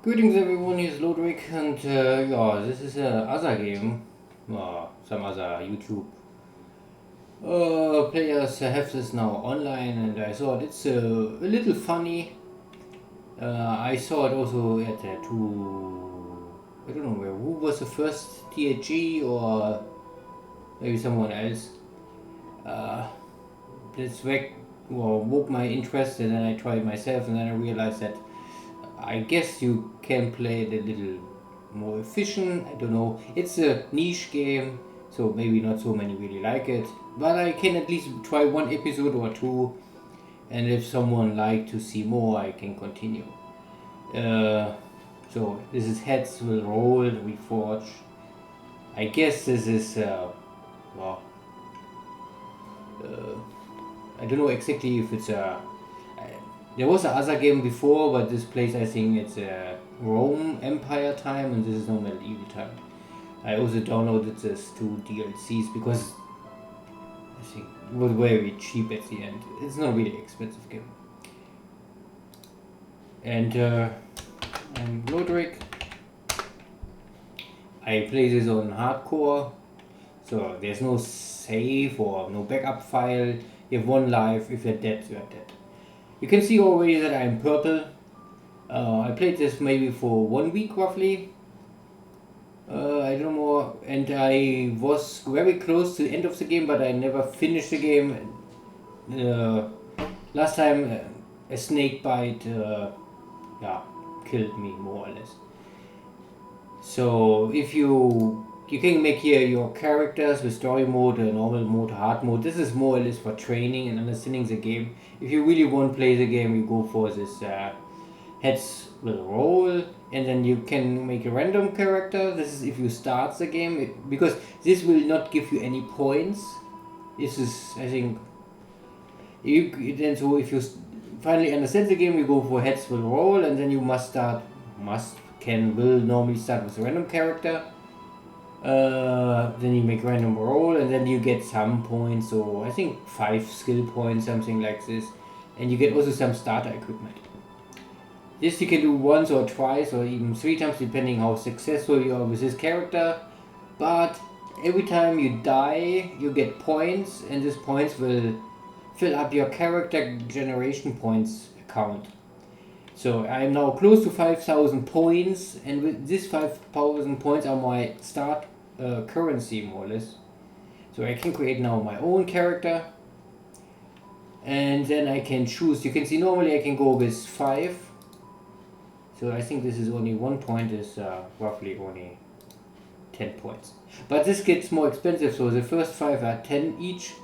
Greetings everyone, here's Lodrick and yeah, this is other game. Some other YouTube players have this now online and I thought it's a little funny. I saw it also at I don't know who was the first THG or maybe someone else. Uh, this woke my interest and then I tried myself and then I realized that I guess you can play it a little more efficient. I don't know. It's a niche game, so maybe not so many really like it. But I can at least try one episode or two, and if someone like to see more, I can continue. Uh, so this is Heads Will Roll Reforged. I guess this is well, uh, I don't know exactly if it's a. There was another game before, but this place I think it's a Rome Empire time, and this is no medieval time. I also downloaded this two DLCs because I think it was very cheap at the end. It's not really expensive game. And I'm Lodrick. I play this on hardcore, so there's no save or no backup file. You have one life. If you're dead, you're dead. You can see already that I'm purple. I played this maybe for 1 week roughly. I don't know, and I was very close to the end of the game, but I never finished the game. Uh, Last time, a snake bite, yeah, killed me more or less. So if you can make here your characters with story mode, normal mode, hard mode. This is more or less for training and understanding the game. If you really want to play the game, you go for this heads will roll, and then you can make a random character. This is if you start the game, because this will not give you any points. This is, I think, then so if you finally understand the game, you go for heads will roll, and then you will normally start with a random character. Then you make random roll, and then you get some points. So I think 5 skill points, something like this, and you get also some starter equipment. This you can do once or twice or even 3 times depending how successful you are with this character. But every time you die, you get points, and these points will fill up your character generation points account. So I'm now close to 5,000 points, and with this 5,000 points are my start currency more or less. So I can create now my own character, and then I can choose. You can see normally I can go with 5. So I think this is only 1 point is roughly only 10 points. But this gets more expensive, so the first 5 are 10 each,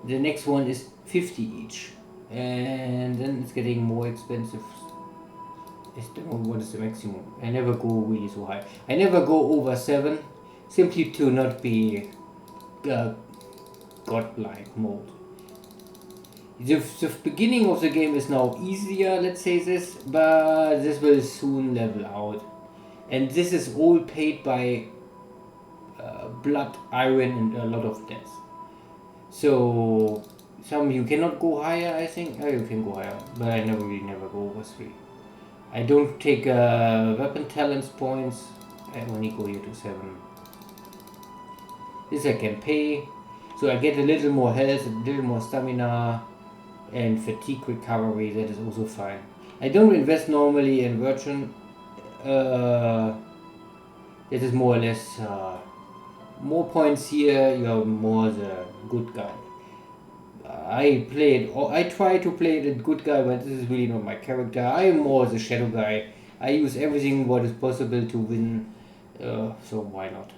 the next one is 50 each, and then it's getting more expensive. I don't know what is the maximum. I never go really so high. I never go over 7, simply to not be godlike mode. The beginning of the game is now easier, let's say this, but this will soon level out. And this is all paid by blood, iron, and a lot of death. So some you cannot go higher, I think. Oh, you can go higher, but I never go over 3. I don't take weapon talents points. I only go here to 7. This I can pay, so I get a little more health, a little more stamina, and fatigue recovery. That is also fine. I don't invest normally in virgin. That is more or less more points here. You are more the good guy. I try to play the good guy, but this is really not my character. I am more the shadow guy. I use everything what is possible to win, so why not?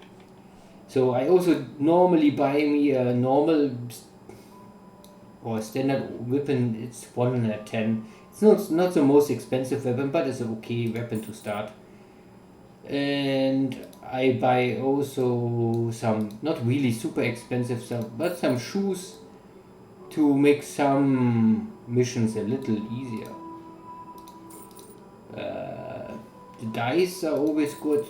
So I also normally buy me a normal or standard weapon. It's 110. It's not the most expensive weapon, but it's an okay weapon to start. And I buy also some not really super expensive stuff, but some shoes to make some missions a little easier. The dice are always good.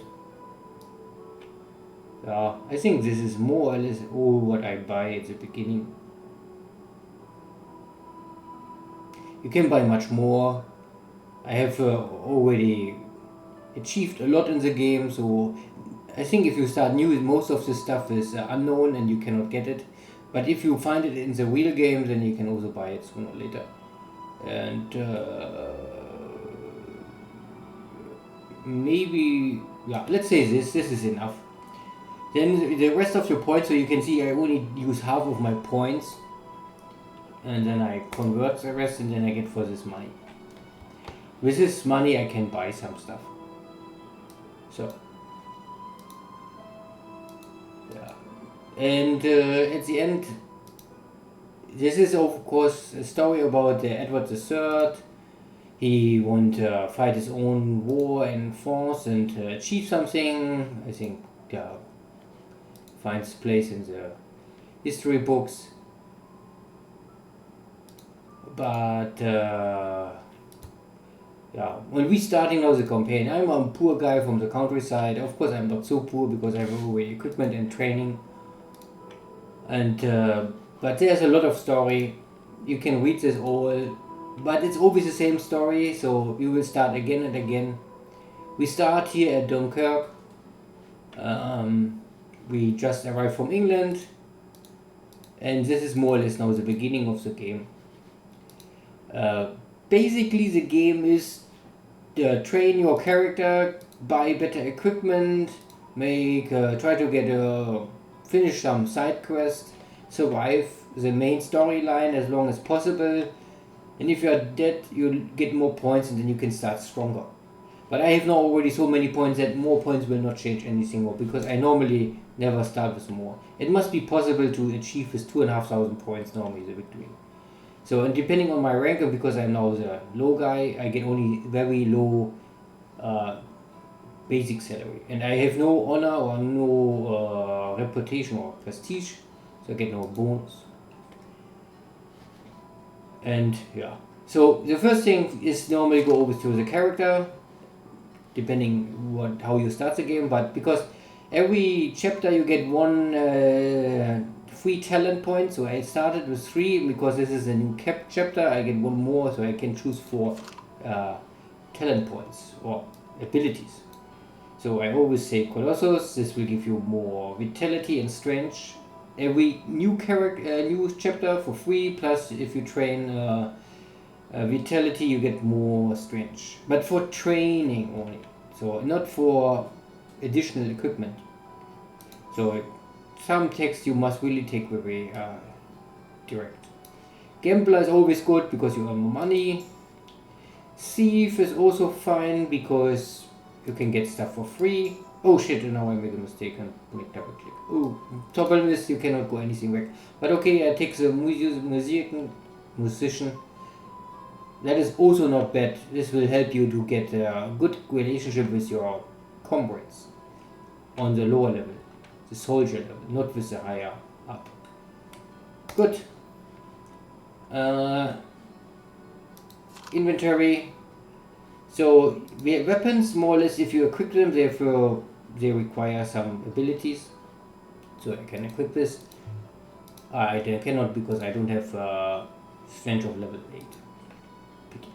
Yeah, I think this is more or less all what I buy at the beginning. You can buy much more. I have already achieved a lot in the game. So I think if you start new, most of the stuff is unknown and you cannot get it. But if you find it in the real game, then you can also buy it sooner or later. And maybe, yeah, let's say this is enough. Then the rest of your points, so you can see I only use half of my points. And then I convert the rest and then I get for this money. With this money I can buy some stuff. So, yeah. And at the end, this is of course a story about Edward III. He won't fight his own war in France and achieve something. I think, yeah, finds place in the history books. But yeah, when we starting now the campaign, I'm a poor guy from the countryside. Of course, I'm not so poor because I have already equipment and training. And but there's a lot of story. You can read this all, but it's always the same story. So we will start again and again. We start here at Dunkirk. We just arrived from England, and this is more or less now the beginning of the game. Basically, the game is train your character, buy better equipment, try to get finish some side quests, survive the main storyline as long as possible, and if you are dead, you'll get more points and then you can start stronger. But I have now already so many points that more points will not change anything more, because I normally never start with more. It must be possible to achieve with 2,500 points normally the victory. So, and depending on my rank, and because I'm now the low guy, I get only very low basic salary. And I have no honor or no reputation or prestige, so I get no bonus. And yeah. So the first thing is normally go over to the character, depending how you start the game, but because every chapter you get one 3 talent points, so I started with 3 because this is a new chapter. I get 1 more, so I can choose 4 talent points or abilities. So I always say Colossus. This will give you more vitality and strength. Every new new chapter for free. Plus, if you train vitality, you get more strength. But for training only, so not for additional equipment. So some text you must really take very direct. Gambler is always good because you earn more money. Thief is also fine because you can get stuff for free. Oh shit, now I made a mistake and make double click. Oh, problem is you cannot go anything back. But okay, I take the musician. That is also not bad. This will help you to get a good relationship with your comrades on the lower level. The soldier level, not with the higher up. Good. Inventory. So we have weapons, more or less. If you equip them, they require some abilities. So I can equip this. I cannot because I don't have strength of level 8. Pity.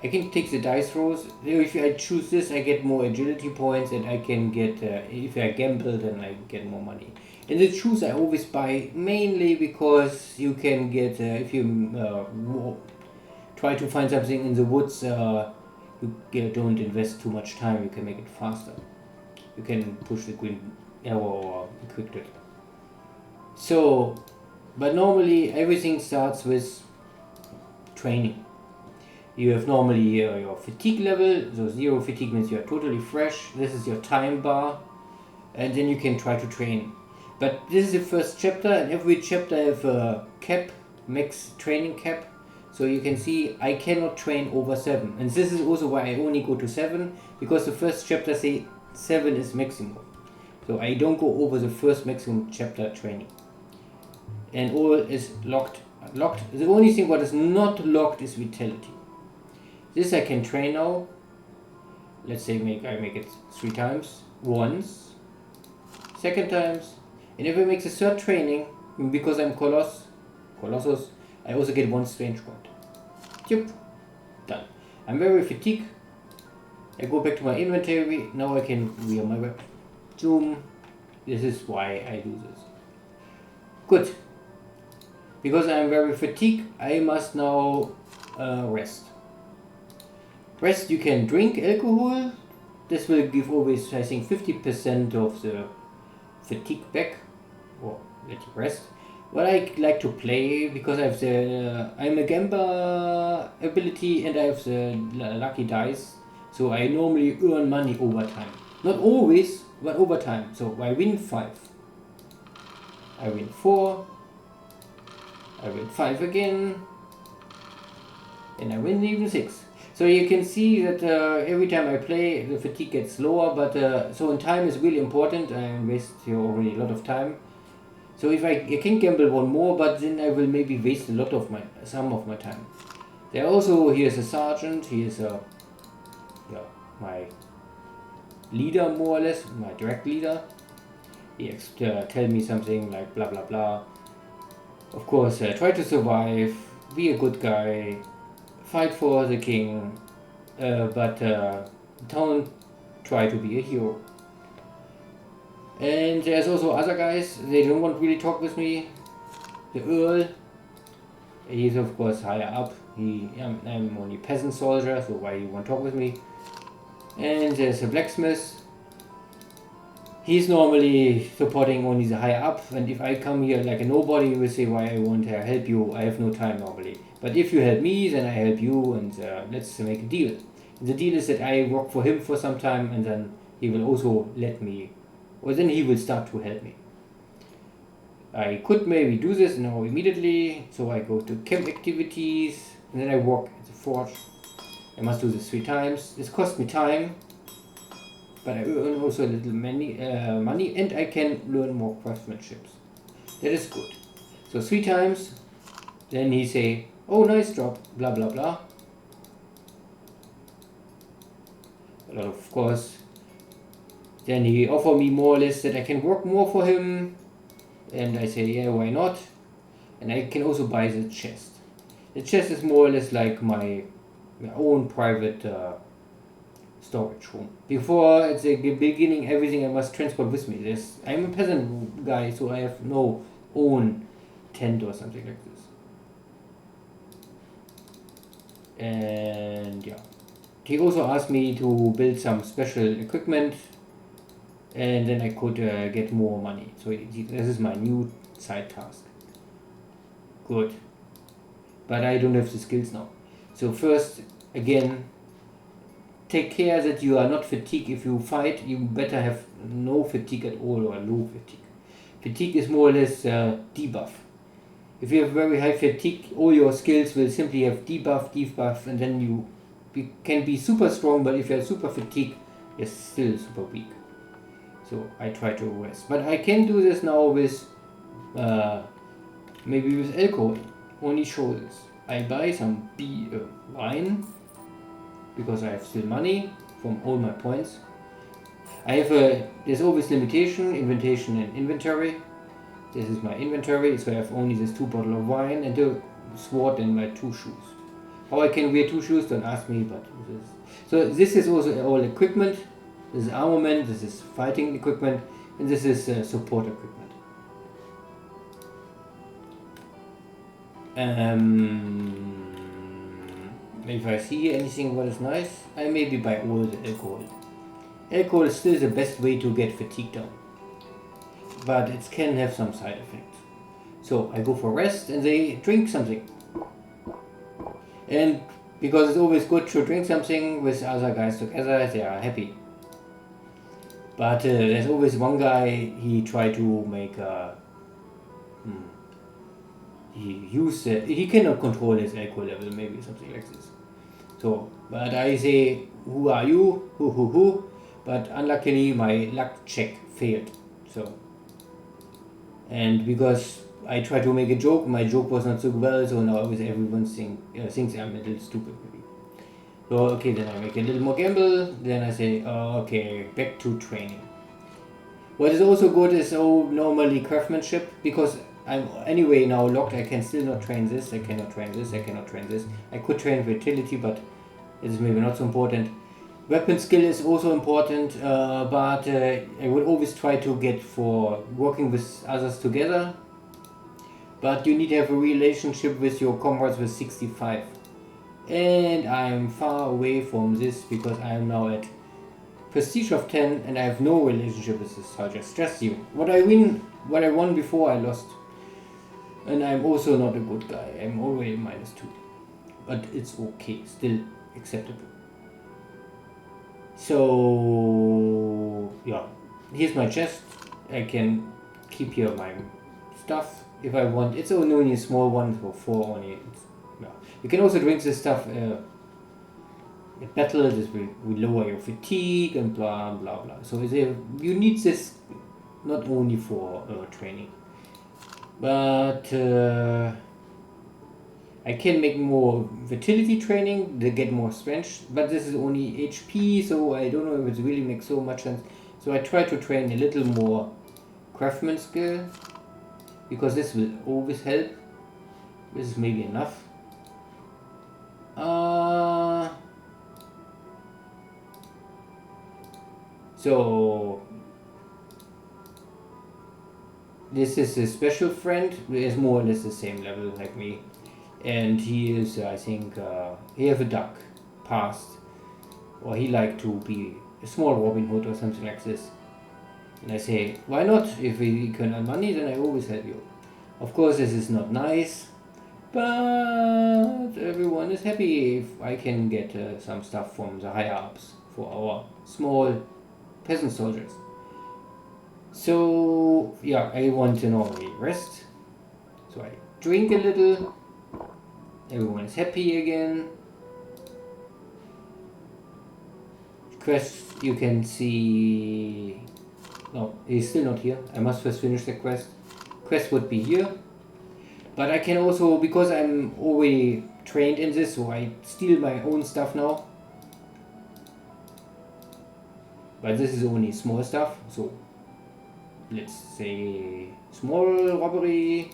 I can take the dice rolls. If I choose this, I get more agility points, and I can get, if I gamble, then I get more money. And the shoes I always buy mainly because you can get, if you try to find something in the woods, you don't invest too much time, you can make it faster. You can push the green arrow or equip it. So, but normally everything starts with training. You have normally your fatigue level, so 0 fatigue means you are totally fresh. This is your time bar, and then you can try to train. But this is the first chapter, and every chapter have a cap, max training cap. So you can see I cannot train over 7, and this is also why I only go to 7, because the first chapter say 7 is maximum. So I don't go over the first maximum chapter training. And all is locked. The only thing what is not locked is vitality. This I can train now. Let's say I make it 3 times. Once. Second times. And if I make the third training, because I'm Colossus, I also get 1 strange point. Yep. Done. I'm very fatigued. I go back to my inventory. Now I can rear my web. Zoom. This is why I do this. Good. Because I'm very fatigued, I must now rest. Rest, you can drink alcohol. This will give always, I think, 50% of the fatigue back. Or let you rest. What I like to play, because I have the I'm a gambler ability and I have the lucky dice, so I normally earn money over time. Not always, but over time. So I win 5, I win 4, I win 5 again, and I win even 6. So you can see that every time I play, the fatigue gets lower. But so in time is really important. I invest here already a lot of time. So if I can gamble one more, but then I will maybe waste a lot of some of my time. There also, here's a sergeant. He is my leader, more or less, my direct leader. He tell me something like blah blah blah. Of course, try to survive, be a good guy, fight for the king, but don't try to be a hero. And there's also other guys, they don't want to really talk with me. The Earl, he's of course higher up. I'm only peasant soldier, so why you won't talk with me? And there's a blacksmith. He's normally supporting only the higher up, and if I come here like a nobody, you will say why I won't help you. I have no time normally. But if you help me, then I help you, and let's make a deal. And the deal is that I work for him for some time, and then he will also let me, or then he will start to help me. I could maybe do this now immediately, so I go to camp activities, and then I work at the forge. I must do this 3 times. This costs me time, but I earn also a little money, and I can learn more craftsmanship. That is good. So 3 times, then he say, oh nice job, blah blah blah. But of course, then he offer me more or less that I can work more for him, and I say yeah, why not? And I can also buy the chest. The chest is more or less like my own private storage room. Before, at the beginning, everything I must transport with me. I'm a peasant guy, so I have no own tent or something like this. And yeah, he also asked me to build some special equipment, and then I could get more money. So this is my new side task. Good. But I don't have the skills now. So first, again, take care that you are not fatigued. If you fight, you better have no fatigue at all, or low fatigue. Fatigue is more or less debuff. If you have very high fatigue, all your skills will simply have debuff, and then you can be super strong, but if you're super fatigued, you're still super weak. So I try to rest. But I can do this now with, maybe with alcohol. Only show this. I buy some wine, because I have still money from all my points. I have there's always limitation, inventation and inventory. This is my inventory, so I have only this 2 bottles of wine and the sword and my 2 shoes. How I can wear 2 shoes, don't ask me, but this is also all equipment. This is armament, this is fighting equipment, and this is support equipment. If I see anything what is nice, I maybe buy all the alcohol. Alcohol is still the best way to get fatigue down, but it can have some side effects. So I go for rest and they drink something. And because it's always good to drink something with other guys together, they are happy. But there's always one guy, he try to make he cannot control his alcohol level, maybe something like this. So, but I say, who are you? Who? But unluckily, my luck check failed. So, and because I tried to make a joke, my joke was not so well. So now everyone thinks I'm a little stupid, maybe. So okay, then I make a little more gamble. Then I say, okay, back to training. What is also good is normally craftsmanship, because I'm anyway now locked. I can still not train this. I cannot train this. I cannot train this. I could train fertility, but It is maybe not so important. Weapon skill is also important, but I would always try to get for working with others together. But you need to have a relationship with your comrades with 65. And I'm far away from this because I am now at prestige of 10 and I have no relationship with this soldiers, just you. What I won before I lost. And I'm also not a good guy. I'm already -2. But it's okay, still acceptable. So yeah, here's my chest. I can keep here my stuff if I want. It's only a small one for 4 only. Yeah. You can also drink this stuff at battle. This will lower your fatigue and blah blah blah. So you need this not only for training, but I can make more fertility training to get more strength, but this is only HP, so I don't know if it really makes so much sense. So I try to train a little more craftsman skill, because this will always help. This is maybe enough. So this is a special friend who is more or less the same level like me. And he is, I think, he have a duck past, or he like to be a small Robin Hood or something like this. And I say, why not? If we can earn money, then I always help you. Of course, this is not nice, but everyone is happy if I can get some stuff from the higher ups for our small peasant soldiers. So yeah, I want to normally rest. So I drink a little. Everyone is happy again. Quest, you can see... No, he's still not here. I must first finish the quest. Quest would be here. But I can also, because I'm already trained in this, so I steal my own stuff now. But this is only small stuff, so let's say small robbery.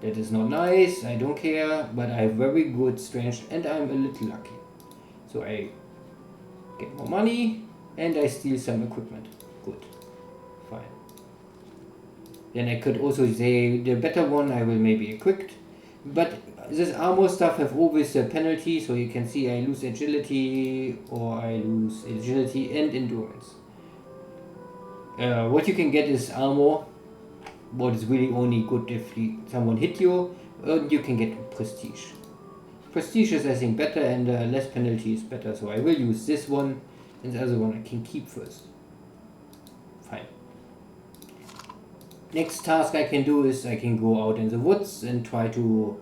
That is not nice, I don't care, but I have very good strength and I'm a little lucky. So I get more money and I steal some equipment. Good. Fine. Then I could also say the better one I will maybe equip. But this armor stuff have always a penalty, so you can see I lose agility or I lose agility and endurance. What you can get is armor. What is really only good if someone hit you, you can get prestige. Prestige is I think better and less penalty is better, so I will use this one and the other one I can keep first. Fine. Next task I can do is I can go out in the woods and try to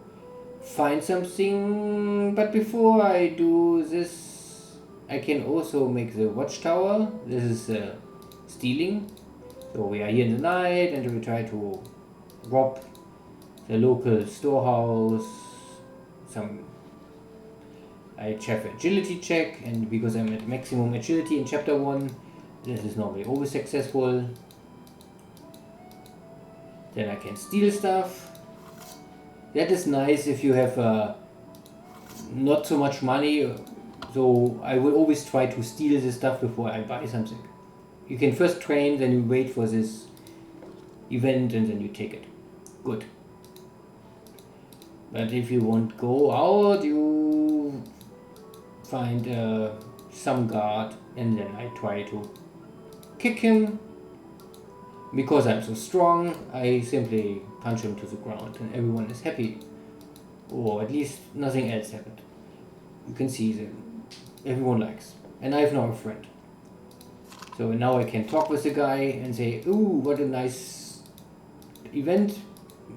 find something, but before I do this I can also make the watchtower. This is stealing. So we are here in the night and we try to rob the local storehouse. I have agility check, and because I'm at maximum agility in chapter 1, this is normally always successful. Then I can steal stuff. That is nice if you have not so much money, so I will always try to steal this stuff before I buy something. You can first train, then you wait for this event and then you take it. Good. But if you won't go out, you find some guard and then I try to kick him. Because I'm so strong, I simply punch him to the ground and everyone is happy. Or at least nothing else happened. You can see that everyone likes. And I have now a friend. So now I can talk with the guy and say, ooh, what a nice event.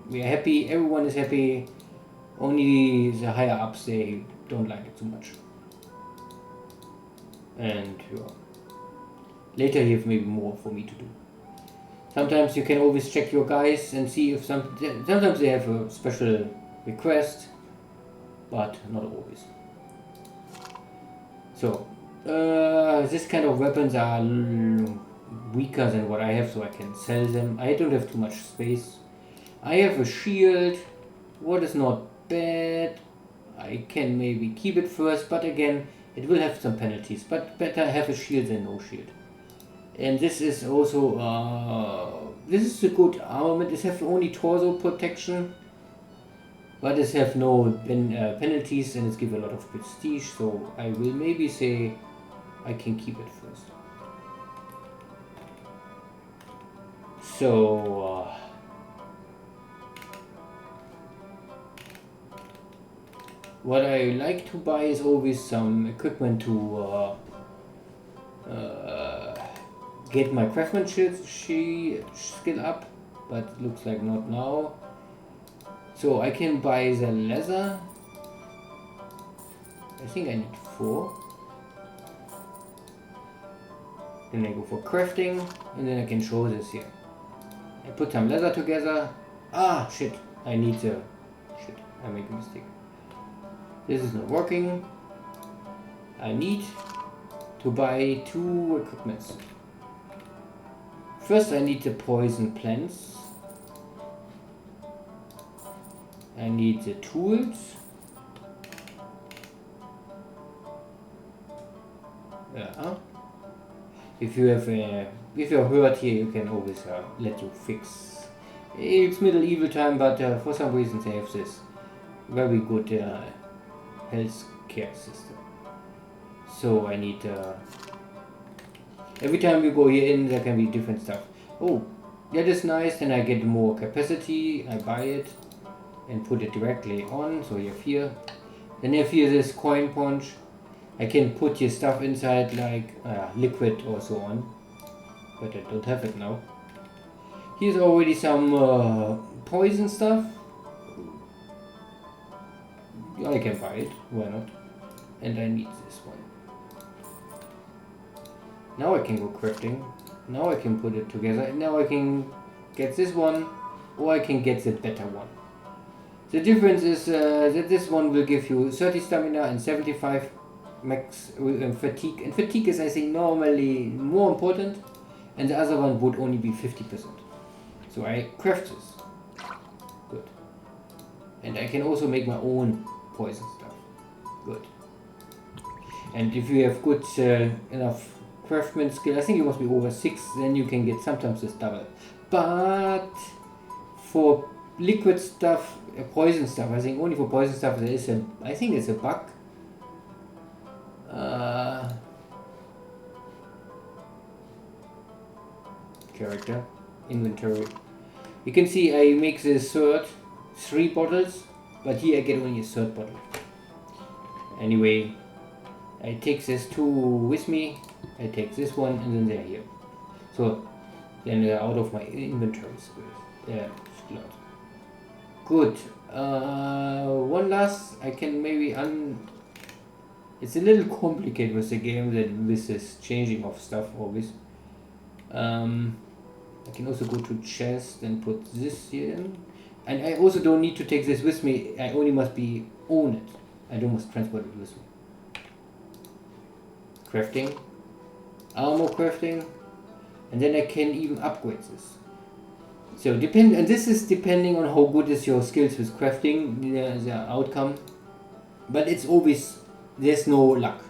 We are happy, everyone is happy. Only the higher ups, they don't like it too much. And yeah. Later you have maybe more for me to do. Sometimes you can always check your guys and see if sometimes they have a special request, but not always. So, this kind of weapons are weaker than what I have, so I can sell them. I don't have too much space. I have a shield, what is not bad. I can maybe keep it first, but again, it will have some penalties. But better have a shield than no shield. And this is also, this is a good armament. It has only torso protection, but it have no penalties, and it gives a lot of prestige. So I will maybe say I can keep it first. So what I like to buy is always some equipment to get my craftsmanship skill up, but looks like not now. So I can buy the leather. I think I need 4. Then I go for crafting, and then I can show this here. I put some leather together. Ah, shit! I need the... Shit, I made a mistake. This is not working. I need to buy 2 equipments. First I need the poison plants. I need the tools. Yeah. If you have if you're hurt here, you can always let you fix. It's medieval time, but for some reason they have this very good health care system. So I need every time you go here in, there can be different stuff. Oh, that is nice. Then I get more capacity. I buy it and put it directly on. So you have here. Then you have here this coin punch. I can put your stuff inside like liquid or so on, but I don't have it now. Here's already some poison stuff. I can buy it, why not? And I need this one. Now I can go crafting. Now I can put it together, and now I can get this one, or I can get the better one. The difference is that this one will give you 30 stamina and 75 max fatigue, and fatigue is, I think, normally more important, and the other one would only be 50%. So I craft this. Good. And I can also make my own poison stuff. Good. And if you have good enough craftsman skill, I think you must be over 6, then you can get sometimes this double. But for liquid stuff, poison stuff, I think only for poison stuff there is I think it's a bug. Character, inventory. You can see I make the third 3 bottles, but here I get only a third bottle. Anyway, I take this 2 with me, I take this one, and then they're here. So then they're out of my inventory space. Slot. Good. One last, I can maybe it's a little complicated with the game that with this changing of stuff always. I can also go to chest and put this here in. And I also don't need to take this with me, I only must own it. I don't must transport it with me. Crafting. Armor crafting. And then I can even upgrade this. So and this is depending on how good is your skills with crafting, the outcome. But it's always, there's no luck.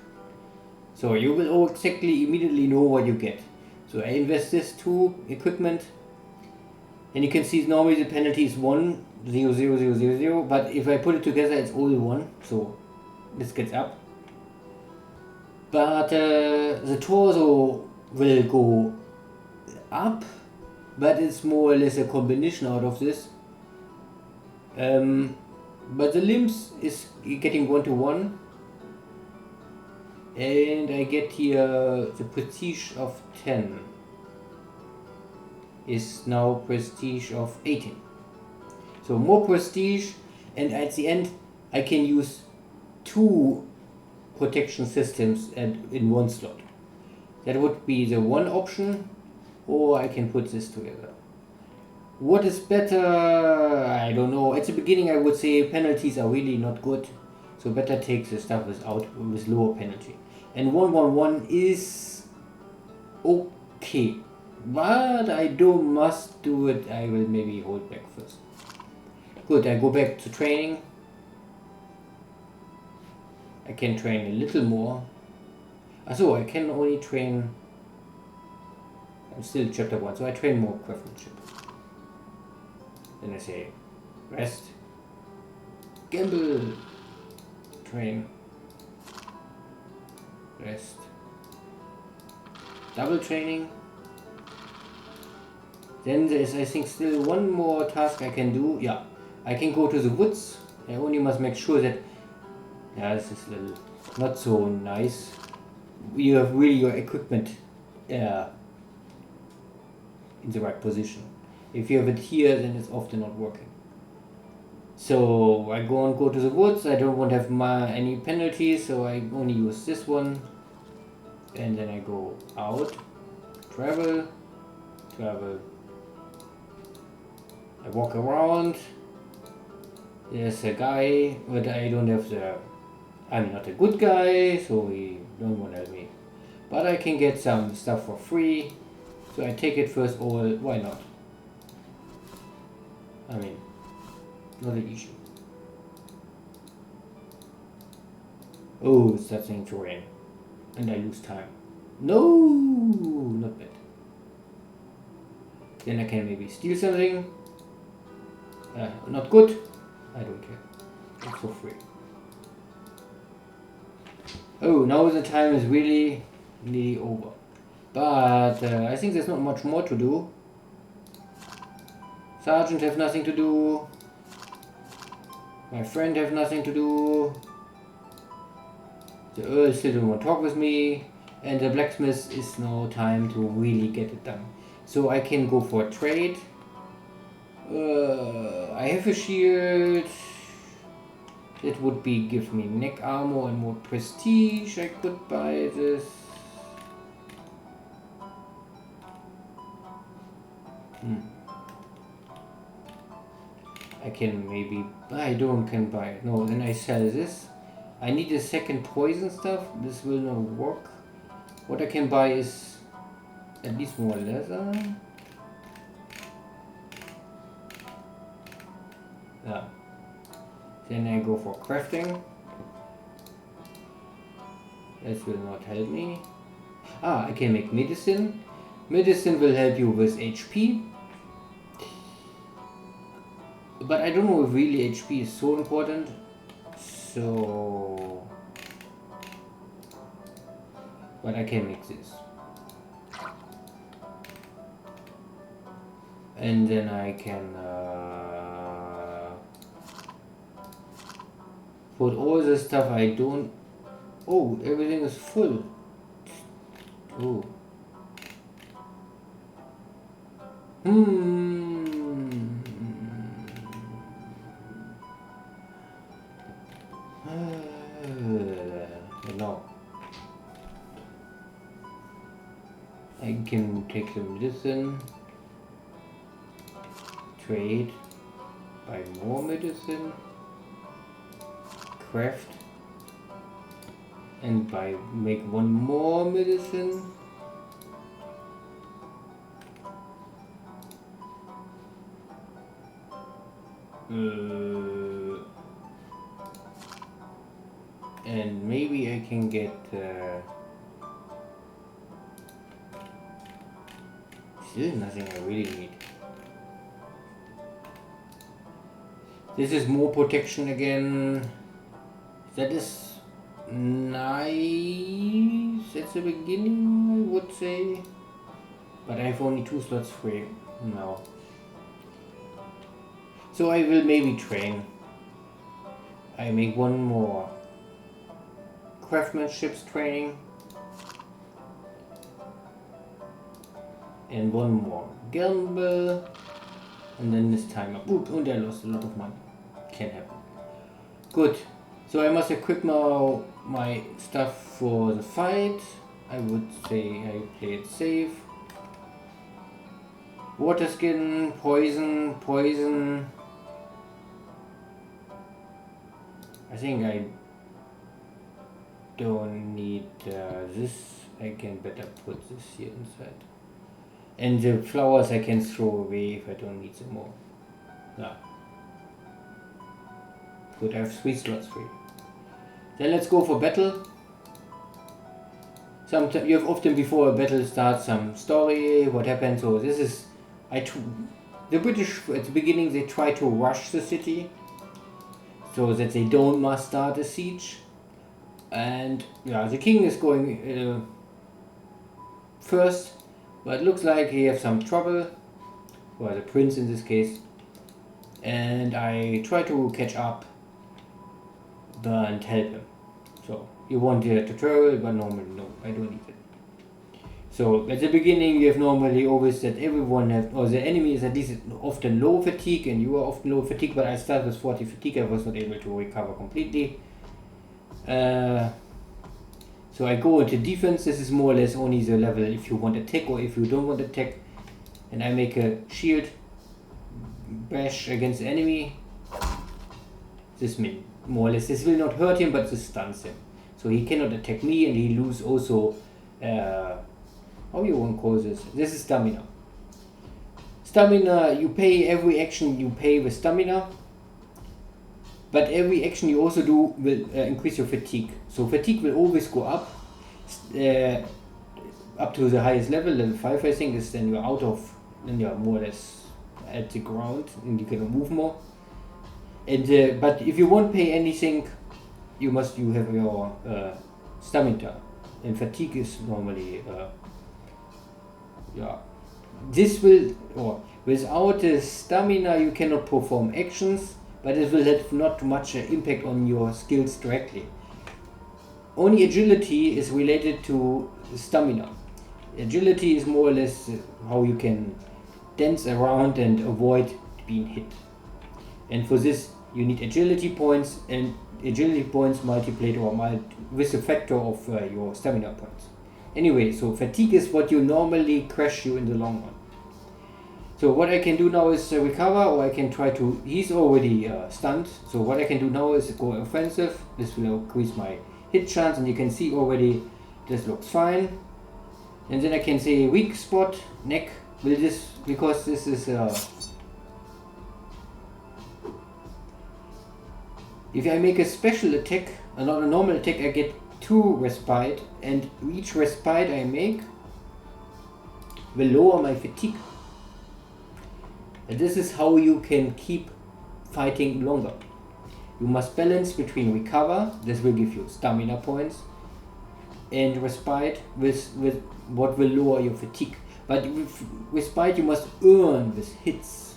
So you will exactly immediately know what you get. So I invest this 2 equipment, and you can see normally the penalty is 1, 0, 0, 0, 0, 0, but if I put it together it's all 1, so this gets up. But the torso will go up, but it's more or less a combination out of this. But the limbs is getting 1 to 1. And I get here the prestige of 10 is now prestige of 18. So more prestige, and at the end I can use 2 protection systems in 1 slot. That would be the one option, or I can put this together. What is better? I don't know. At the beginning I would say penalties are really not good, so better take the stuff with lower penalty. And 111 is okay, but I must do it. I will maybe hold back first. Good, I go back to training. I can train a little more. So I can only train. I'm still chapter 1, so I train more craftsmanship. Then I say rest, gamble, train, rest, double training. Then there's, I think, still one more task I can do. Yeah, I can go to the woods. I only must make sure that, yeah, this is a little not so nice. You have really your equipment in the right position. If you have it here, then it's often not working. So I go to the woods. I don't want to have any penalties, so I only use this one. And then I go out, travel. I walk around. There's a guy, but I don't have the. I'm not a good guy, so he don't want to help me. But I can get some stuff for free, so I take it first all. Why not? I mean, not an issue. Oh, it's starting to rain, and I lose time. No, not bad. Then I can maybe steal something. Not good. I don't care. It's for free. Oh, now the time is really nearly over. But I think there's not much more to do. Sergeant have nothing to do. My friend have nothing to do. The Earl still don't want to talk with me. And the blacksmith is no time to really get it done. So I can go for a trade. I have a shield. It would be give me neck armor and more prestige. I could buy this. I can maybe. I don't can buy it. No, then I sell this. I need a second poison stuff. This will not work. What I can buy is at least more leather. Yeah. Then I go for crafting. This will not help me. I can make medicine. Medicine will help you with HP. But I don't know if really HP is so important. So... But I can make this. And then I can put all the stuff I don't... Oh, everything is full. Oh. No. I can take the medicine. Trade. Buy more medicine. Craft. And make one more medicine. And maybe I can get still nothing I really need. This is more protection again. That is nice at the beginning, I would say. But I have only 2 slots free now. So I will maybe train. I make one more craftsmanship training. And one more gamble. And then this time up. Oop, and I lost a lot of money. Can happen. Good. So I must equip now my stuff for the fight. I would say I play it safe. Water skin, poison. I think I don't need this. I can better put this here inside. And the flowers I can throw away if I don't need them more. Yeah. Good, I have 3 slots free. Then let's go for battle. Sometimes you have often before a battle starts some story, what happened. So this is, the British at the beginning they try to rush the city, so that they don't must start a siege. And yeah, the king is going first, but it looks like he has some trouble, or the prince in this case. And I try to catch up and help him. So you want the tutorial, but normally no, I don't need it. So at the beginning you have normally always that everyone have, or the enemy is at least often low fatigue, and you are often low fatigue, but I started with 40 fatigue, I was not able to recover completely. So I go into defense. This is more or less only the level if you want attack or if you don't want attack. And I make a shield bash against the enemy. This means more or less this will not hurt him, but this stuns him. So he cannot attack me, and he lose also how you want to call this? This is stamina. Stamina, you pay every action you pay with stamina, but every action you also do will increase your fatigue. So fatigue will always go up to the highest level, level 5 I think, is then you're out of, then you're more or less at the ground and you can move more. And but if you won't pay anything, you have your stamina, and fatigue is normally yeah. This will, or without the stamina you cannot perform actions, but it will have not much impact on your skills directly. Only agility is related to stamina. Agility is more or less how you can dance around and avoid being hit. And for this you need agility points, and agility points multiplied or with a factor of your stamina points. Anyway, so fatigue is what you normally crash you in the long run. So what I can do now is recover, or I can try to, he's already stunned, so what I can do now is go offensive. This will increase my hit chance, and you can see already this looks fine. And then I can say weak spot, neck, will this, because this is if I make a special attack, not a normal attack, I get 2 respite, and each respite I make will lower my fatigue. And this is how you can keep fighting longer. You must balance between recover, this will give you stamina points, and respite with what will lower your fatigue. But with respite you must earn with hits.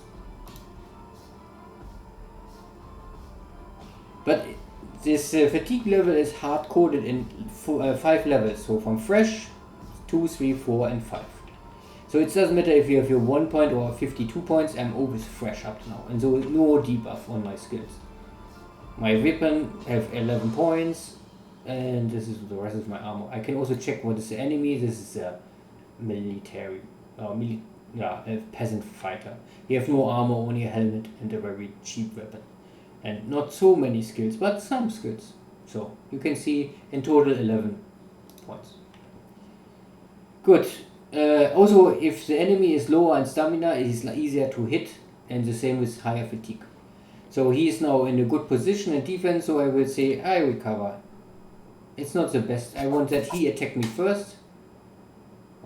But this fatigue level is hard coded in 5 levels, so from fresh, 2, 3, 4 and 5. So it doesn't matter if you have your 1 point or 52 points, I'm always fresh up to now, and so no debuff on my skills. My weapon have 11 points, and this is the rest of my armor. I can also check what is the enemy. This is a military, a peasant fighter. He have no armor, only a helmet and a very cheap weapon. And not so many skills, but some skills. So you can see in total 11 points. Good. Also, if the enemy is lower in stamina, it is easier to hit, and the same with higher fatigue. So he is now in a good position in defense, so I will say I recover. It's not the best. I want that he attack me first.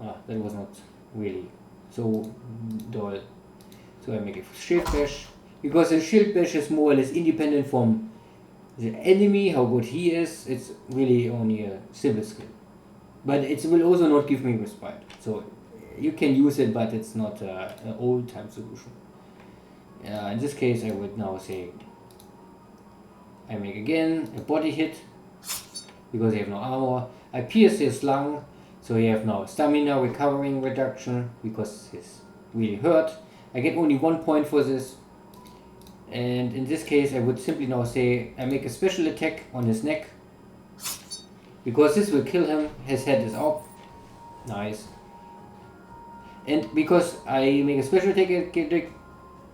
That was not really so dull. So I make a shield bash. Because a shield bash is more or less independent from the enemy, how good he is. It's really only a simple skill. But it will also not give me respite. So you can use it, but it's not an old time solution. In this case I would now say I make again a body hit, because I have no armor. I pierce his lung, so he have now stamina recovering reduction, because he's really hurt. I get only 1 point for this. And in this case I would simply now say I make a special attack on his neck, because this will kill him. His head is up. Nice. And because I make a special attack I get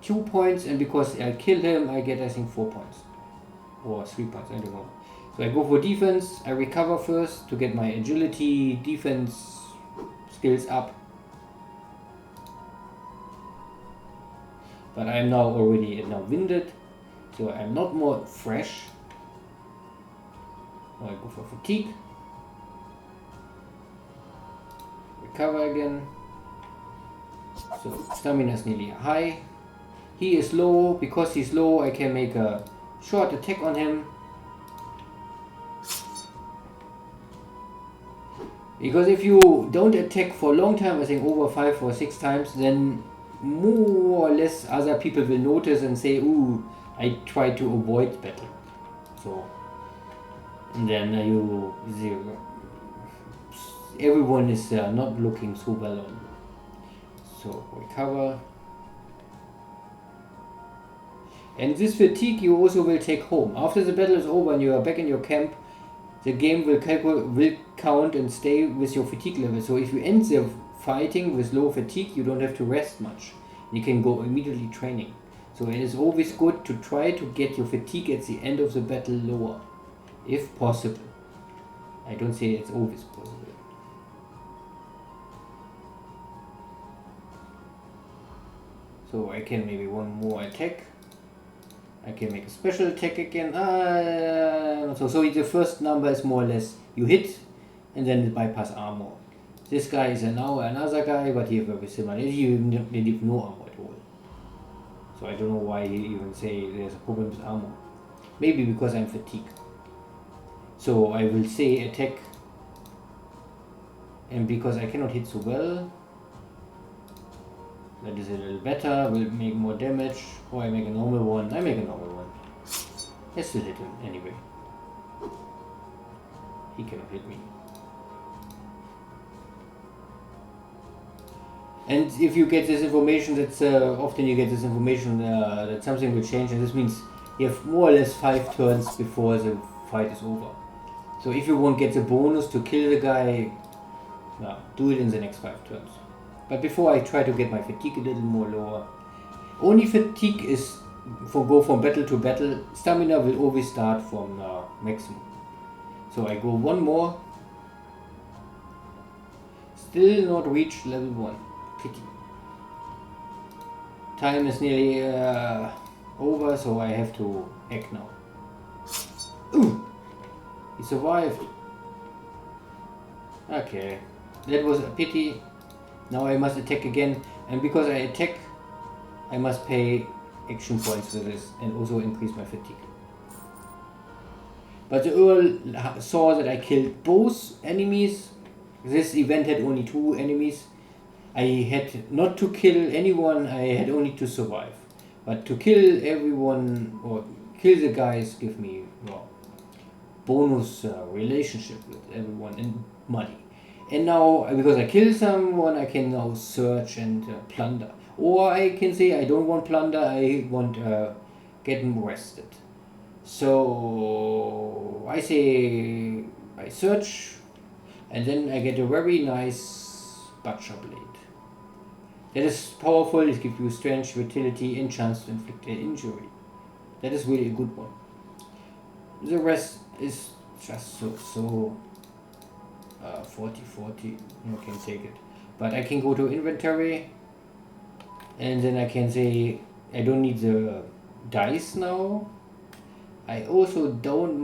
2 points, and because I kill him I get I think 4 points. Or 3 points, I don't know. So I go for defense. I recover first to get my agility, defense skills up. But I'm now already winded, so I'm not more fresh. Now I go for fatigue. Recover again. So stamina is nearly high. He is low. Because he's low, I can make a short attack on him. Because if you don't attack for a long time, I think over 5 or 6 times, then more or less other people will notice and say, ooh, I try to avoid battle. So, and then everyone is not looking so well on you. So, recover. And this fatigue you also will take home. After the battle is over and you are back in your camp, the game will count and stay with your fatigue level. So if you end the fighting with low fatigue, you don't have to rest much. You can go immediately training. So it is always good to try to get your fatigue at the end of the battle lower, if possible. I don't say it's always possible. So I can maybe one more attack. I can make a special attack again. So the first number is more or less you hit and then it bypass armor. This guy is now another guy, but he has very similar. They have no armor at all. So I don't know why he even say there's a problem with armor. Maybe because I'm fatigued. So I will say attack. And because I cannot hit so well, that is a little better, will make more damage. Or I make a normal one. I make a normal one. I still hit him anyway. He cannot hit me. And if you get this information, that's often you get this information that something will change, and this means you have more or less 5 turns before the fight is over. So if you won't get the bonus to kill the guy, do it in the next 5 turns. But before I try to get my fatigue a little more lower. Only fatigue is go from battle to battle. Stamina will always start from maximum. So I go one more. Still not reached level 1. Pity. Time is nearly over, so I have to act now. Ooh! He survived. Okay. That was a pity. Now I must attack again, and because I attack, I must pay action points for this and also increase my fatigue. But the Earl saw that I killed both enemies. This event had only 2 enemies. I had not to kill anyone, I had only to survive. But to kill everyone or kill the guys give me bonus relationship with everyone and money. And now, because I killed someone, I can now search and plunder. Or I can say I don't want plunder, I want getting rested. So I say I search, and then I get a very nice butcher blade. That is powerful, it gives you strength, vitality, and chance to inflict an injury. That is really a good one. The rest is just so 40, you can take it. But I can go to inventory, and then I can say I don't need the dice now. I also don't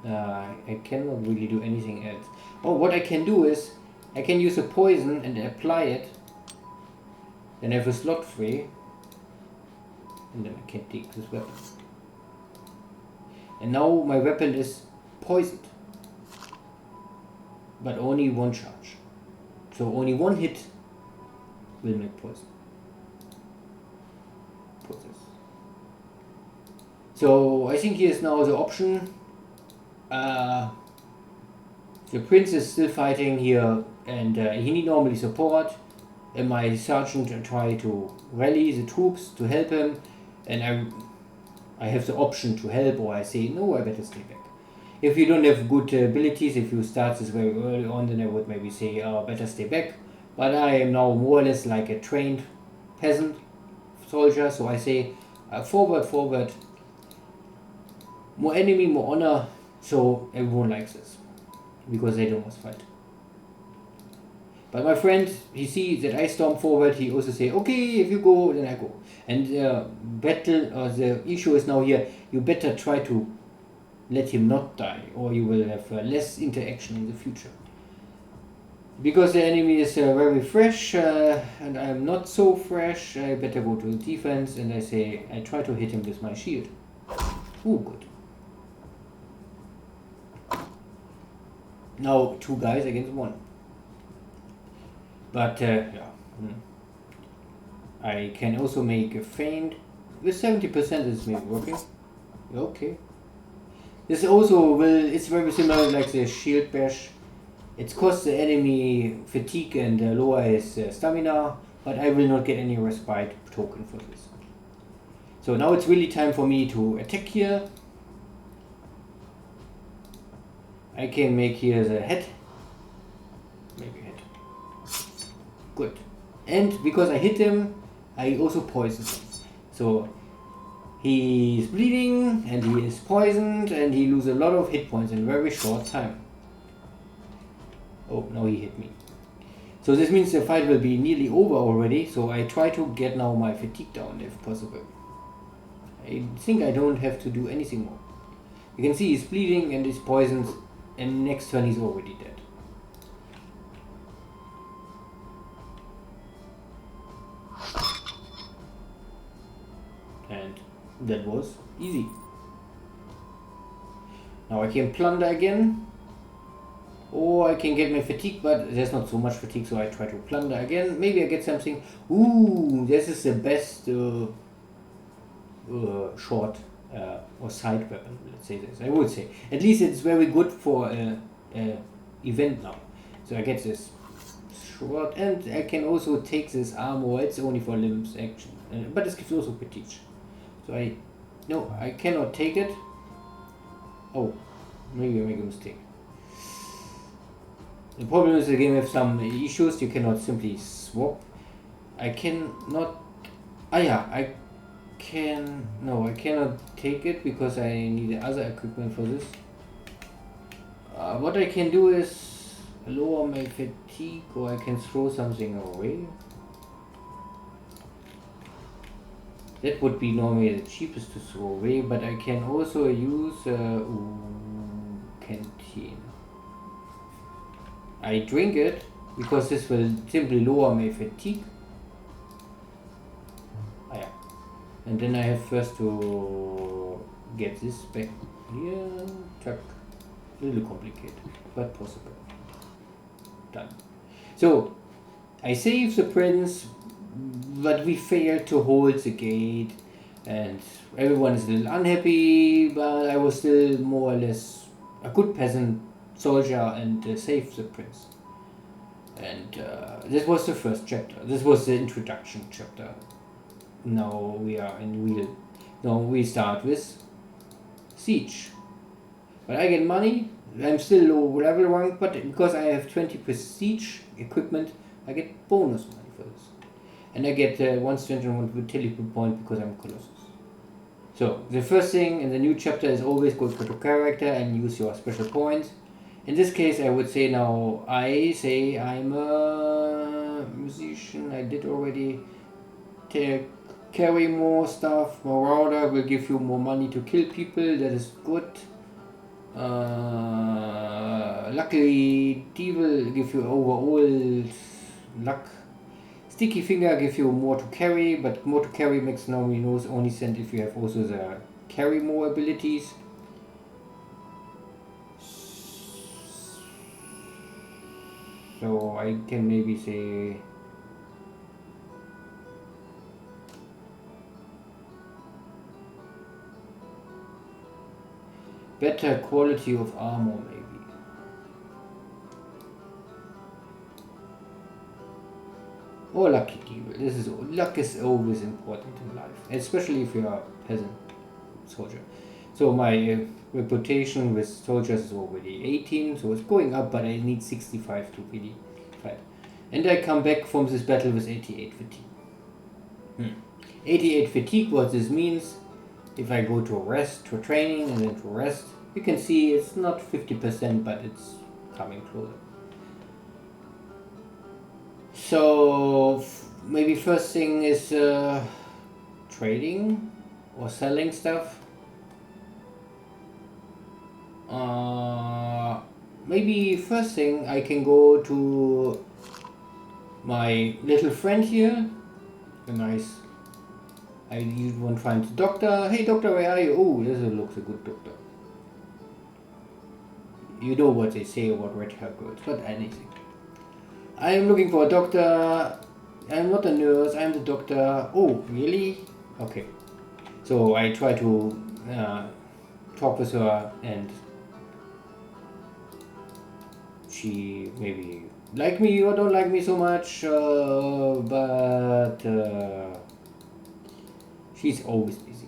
I cannot really do anything else. Oh, what I can do is I can use a poison and apply it. Then I have a slot free, and then I can take this weapon. And now my weapon is poisoned, but only 1 charge. So only 1 hit will make poison. Put this. So I think here's now the option. The prince is still fighting here, and he need normally support. And my sergeant try to rally the troops to help him, and I have the option to help, or I say no, I better stay back. If you don't have good abilities, if you start this very early on, then I would maybe say better stay back. But I am now more or less like a trained peasant soldier, so I say forward, more enemy, more honor. So everyone likes this because they don't must fight. But my friend, he sees that I storm forward, he also say, okay, if you go, then I go. And the issue is now here, you better try to let him not die, or you will have less interaction in the future. Because the enemy is very fresh, and I am not so fresh, I better go to the defense, and I try to hit him with my shield. Ooh, good. Now 2 guys against 1. But I can also make a feint. With 70% is maybe working. Okay. This also it's very similar like the shield bash. It costs the enemy fatigue and lower his stamina, but I will not get any respite token for this. So now it's really time for me to attack here. I can make here the head. Maybe head. Good. And because I hit him, I also poison him. So he's bleeding and he is poisoned and he loses a lot of hit points in a very short time. Oh, now he hit me. So this means the fight will be nearly over already, so I try to get now my fatigue down if possible. I think I don't have to do anything more. You can see he's bleeding and he's poisoned, and next turn he's already dead. And that was easy. Now I can plunder again. Or I can get my fatigue, but there's not so much fatigue, so I try to plunder again. Maybe I get something. Ooh, this is the best short or side weapon, let's say this. I would say. At least it's very good for event now. So I get this short, and I can also take this armor. It's only for limbs action. But this gives also fatigue. So I cannot take it. Oh, maybe I make a mistake. The problem is the game has some issues, you cannot simply swap. I cannot... I cannot take it because I need other equipment for this. What I can do is lower my fatigue, or I can throw something away. That would be normally the cheapest to throw away, but I can also use canteen. I drink it because this will simply lower my fatigue. And then I have first to get this back here. Chuck. A little complicated, but possible. Done. So I save the prince, but we failed to hold the gate, and everyone is a little unhappy, but I was still more or less a good peasant soldier and saved the prince. And this was the first chapter. This was the introduction chapter. Now we are in real. Now we start with siege. But I get money. I'm still low level rank, but because I have 20 prestige equipment, I get bonus money for this. And I get 1 strength and 1 vitality point because I'm Colossus. So the first thing in the new chapter is always go to character and use your special points. In this case, I would say now, I say I'm a musician. I did already carry more stuff. Marauder will give you more money to kill people. That is good. Luckily, Devil give you overall luck. Sticky Finger give you more to carry, but more to carry makes normally only sense if you have also the carry more abilities. So I can maybe say better quality of armor maybe. Or lucky devil. Luck is always important in life, especially if you are a peasant soldier. So my reputation with soldiers is already 18, so it's going up, but I need 65 to really fight. And I come back from this battle with 88 fatigue. 88 fatigue, what this means, if I go to rest, to training, and then to rest, you can see it's not 50%, but it's coming closer. So maybe first thing is trading or selling stuff. Maybe first thing I can go to my little friend here. A nice. I use one find the doctor. Hey doctor, where are you? Oh, this looks a good doctor. You know what they say about red hair girls, but anything. I am looking for a doctor. I'm not a nurse. I'm the doctor. Oh, really? Okay. So I try to talk with her, and she maybe like me or don't like me so much, but she's always busy.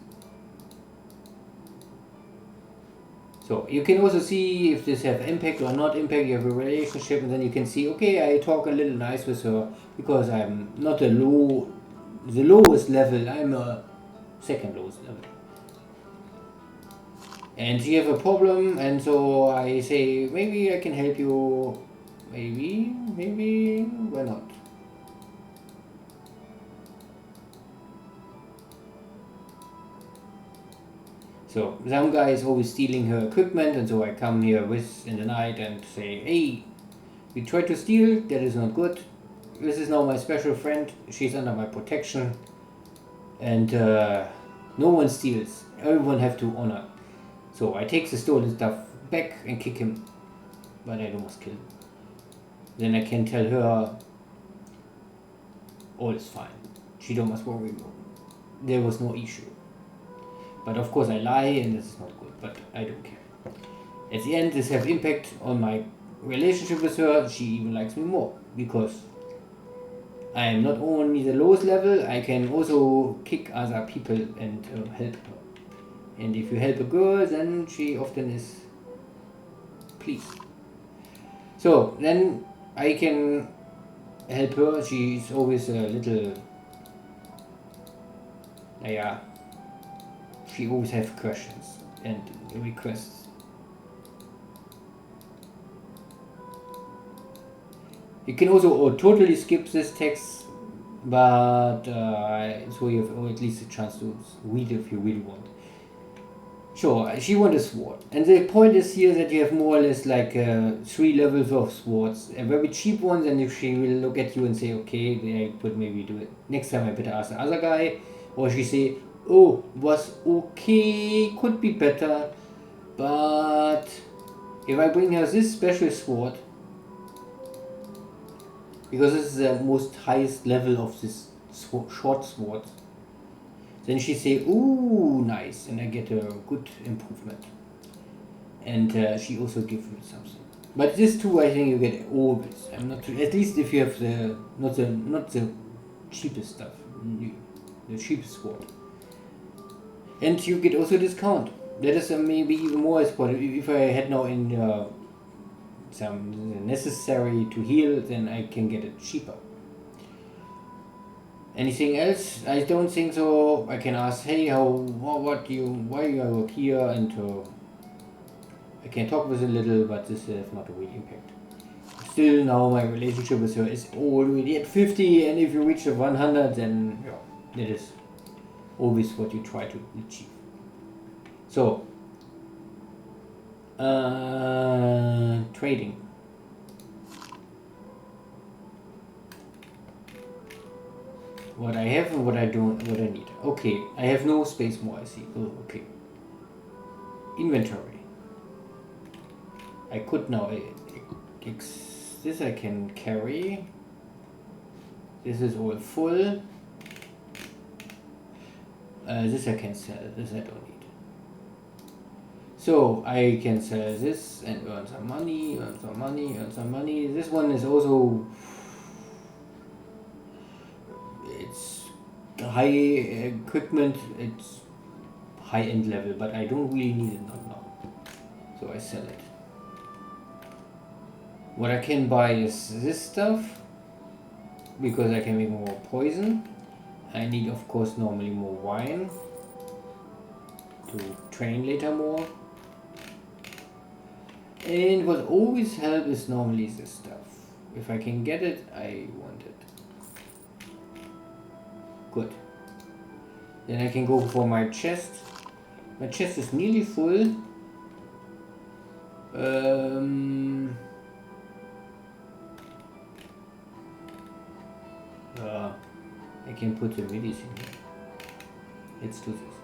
So you can also see if this have impact or not impact. You have a relationship, and then you can see, okay, I talk a little nice with her because I'm not the lowest level. I'm a second lowest level. And she have a problem, and so I say, maybe I can help you. Maybe, why not? So some guy is always stealing her equipment, and so I come here in the night and say, hey, you tried to steal, that is not good. This is now my special friend, she's under my protection, and no one steals, everyone have to honor. So I take the stolen stuff back and kick him, but I almost kill him. Then I can tell her all is fine, she don't must worry more, there was no issue. But of course I lie, and this is not good, but I don't care. At the end, this has impact on my relationship with her. She even likes me more because I am not only the lowest level, I can also kick other people and help her. And if you help a girl, then she often is pleased. So then I can help her. She's always a little, she always has questions and requests. You can also totally skip this text, but so you have at least a chance to read if you really want. Sure, she wants a sword, and the point is here that you have more or less like 3 levels of swords, very cheap ones, and if she will look at you and say, okay, I could maybe do it next time, I better ask the other guy, or she say, oh, was okay, could be better, but if I bring her this special sword, because this is the most highest level of this short sword, then she say, ooh, nice, and I get a good improvement. And she also gives me something. But this too, I think you get always. I'm not at least if you have the not the cheapest stuff, the cheapest sword. And you get also discount. That is maybe even more important. If I had now in some necessary to heal, then I can get it cheaper. Anything else? I don't think so. I can ask, hey, why you work here, and I can talk with a little, but this has not a real impact. Still, now my relationship with her is already at 50, and if you reach the 100, then that is always what you try to achieve. So, trading. What I have and what I don't, what I need. Okay, I have no space more, I see. Oh, okay. Inventory. I could now, this I can carry. This is all full. This I can sell, this I don't need. So I can sell this and earn some money, earn some money, earn some money. This one is also, it's high equipment, it's high end level, but I don't really need it now. So I sell it. What I can buy is this stuff, because I can make more poison. I need, of course, normally more wine to train later more. And what always helps is normally this stuff. If I can get it, I want it. Good. Then I can go for my chest. My chest is nearly full. I can put the medicine here. Let's do this.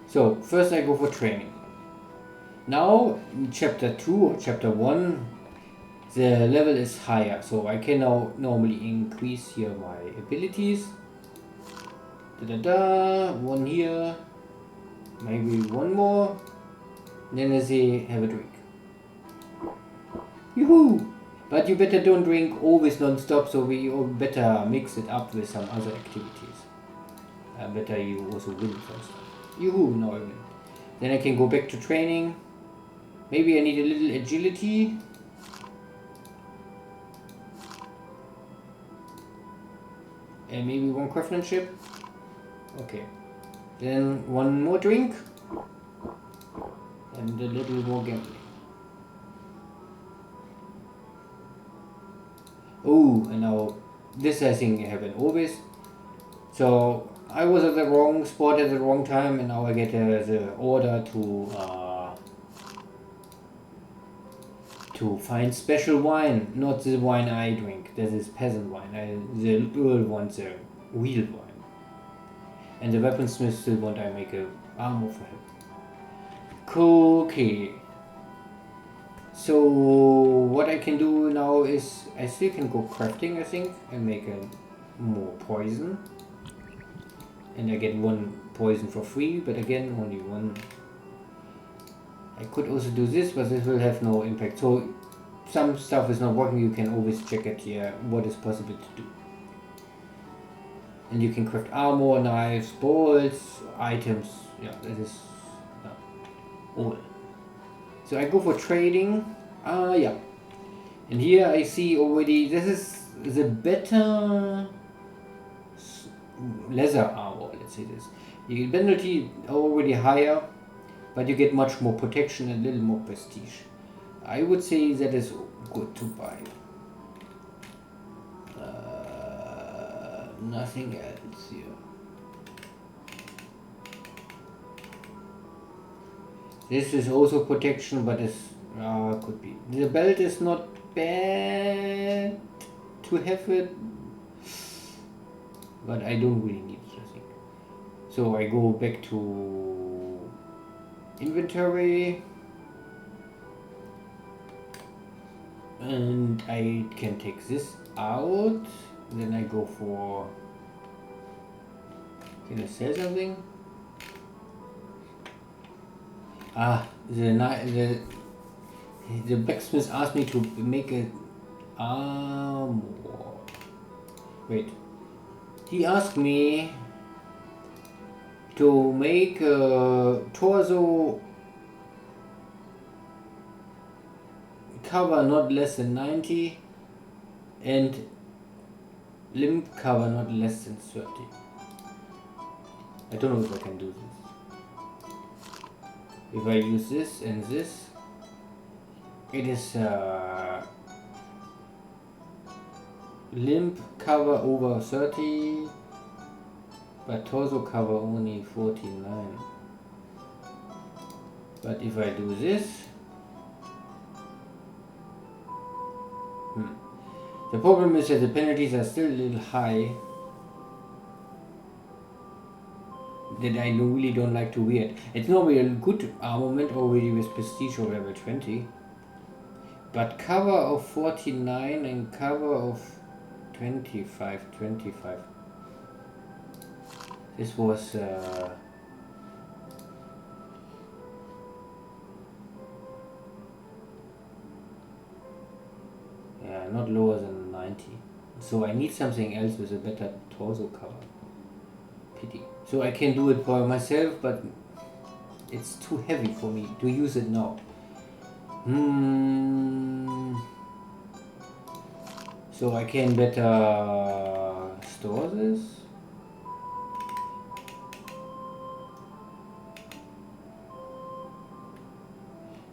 So, first I go for training. Now, in chapter 2 or chapter 1, the level is higher. So I can now normally increase here my abilities. One here. Maybe one more. Then I say, have a drink. Yoo-hoo! But you better don't drink always non-stop, so we better mix it up with some other activities. Better you also win some stuff. Yoo-hoo, now I win. Then I can go back to training. Maybe I need a little agility. And maybe one craftsmanship. Okay. Then one more drink. And a little more gambling. Oh, and now this I think happened always. So I was at the wrong spot at the wrong time, and now I get the order to find special wine, not the wine I drink. That is peasant wine. The girl wants a real wine, and the weaponsmith still want I make a armor for him. Okay. So what I can do now is I still can go crafting, I think, and make a more poison. And I get one poison for free, but again only one. I could also do this, but this will have no impact. So some stuff is not working, you can always check it here what is possible to do. And you can craft armor, knives, bolts, items. Yeah, that is all. So I go for trading. Yeah. And here I see already, this is the better leather armor, let's say this. Your penalty already higher, but you get much more protection and a little more prestige. I would say that is good to buy. Nothing else here. This is also protection, but it's could be. The belt is not bad to have it, but I don't really need it, I think. So I go back to inventory, and I can take this out. Then I go for. Can I sell something? The blacksmith asked me to make a armor. Wait. He asked me to make a torso cover not less than 90 and limb cover not less than 30. I don't know if I can do this. If I use this and this, it is limb cover over 30, but torso cover only 49. But if I do this, the problem is that the penalties are still a little high. That I really don't like to wear it. It's normally a good armament already with prestige or level 20. But cover of 49 and cover of 25. This was yeah, not lower than 90. So I need something else with a better torso cover. Pity. So I can do it by myself, but it's too heavy for me to use it now. So I can better store this.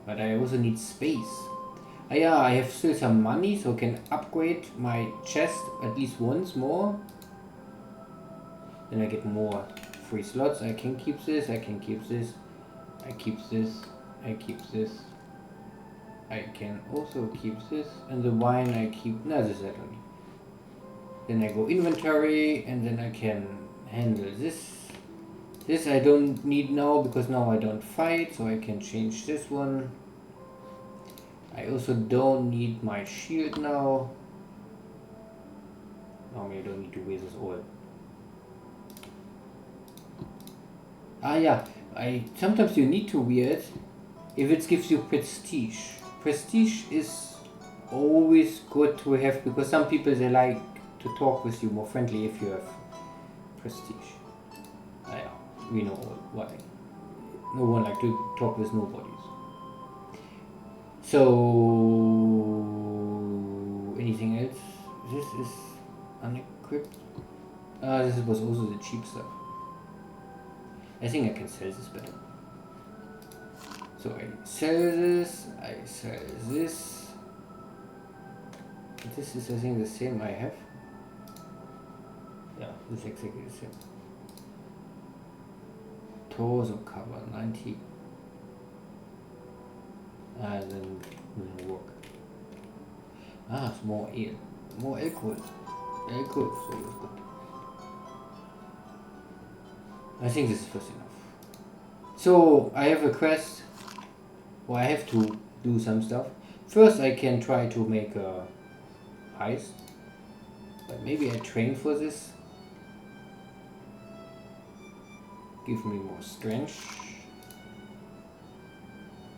But I also need space. Yeah, I have still some money, so I can upgrade my chest at least once more. Then I get more free slots. I can keep this, I can keep this, I keep this, I keep this. I can also keep this, and the wine I keep, no, this I don't need. Then I go inventory, and then I can handle this. This I don't need now, because now I don't fight, so I can change this one. I also don't need my shield now. Normally I don't need to wear this all. Ah yeah, sometimes you need to wear it if it gives you prestige. Prestige is always good to have, because some people they like to talk with you more friendly if you have prestige. Ah yeah, we know why. No one like to talk with nobodies. So anything else? This is unequipped. This was also the cheap stuff. I think I can sell this better. So I sell this, I sell this. This is I think the same I have. Yeah, this is exactly the same. Torso cover 90. And then will work. It's more ale. More alcohol. Alcohol, so it's good. I think this is first enough. So I have a quest, or I have to do some stuff. First I can try to make a heist, but maybe I train for this. Give me more strength.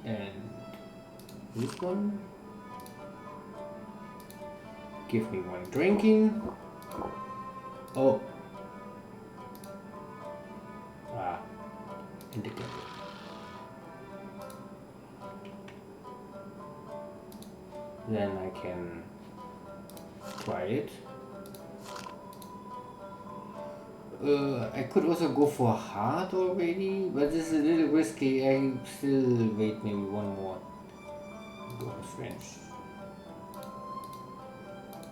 And this one. Give me one drinking. Oh. Indicator. Then I can try it. I could also go for heart already, but this is a little risky. I still wait maybe one more. Go for strength.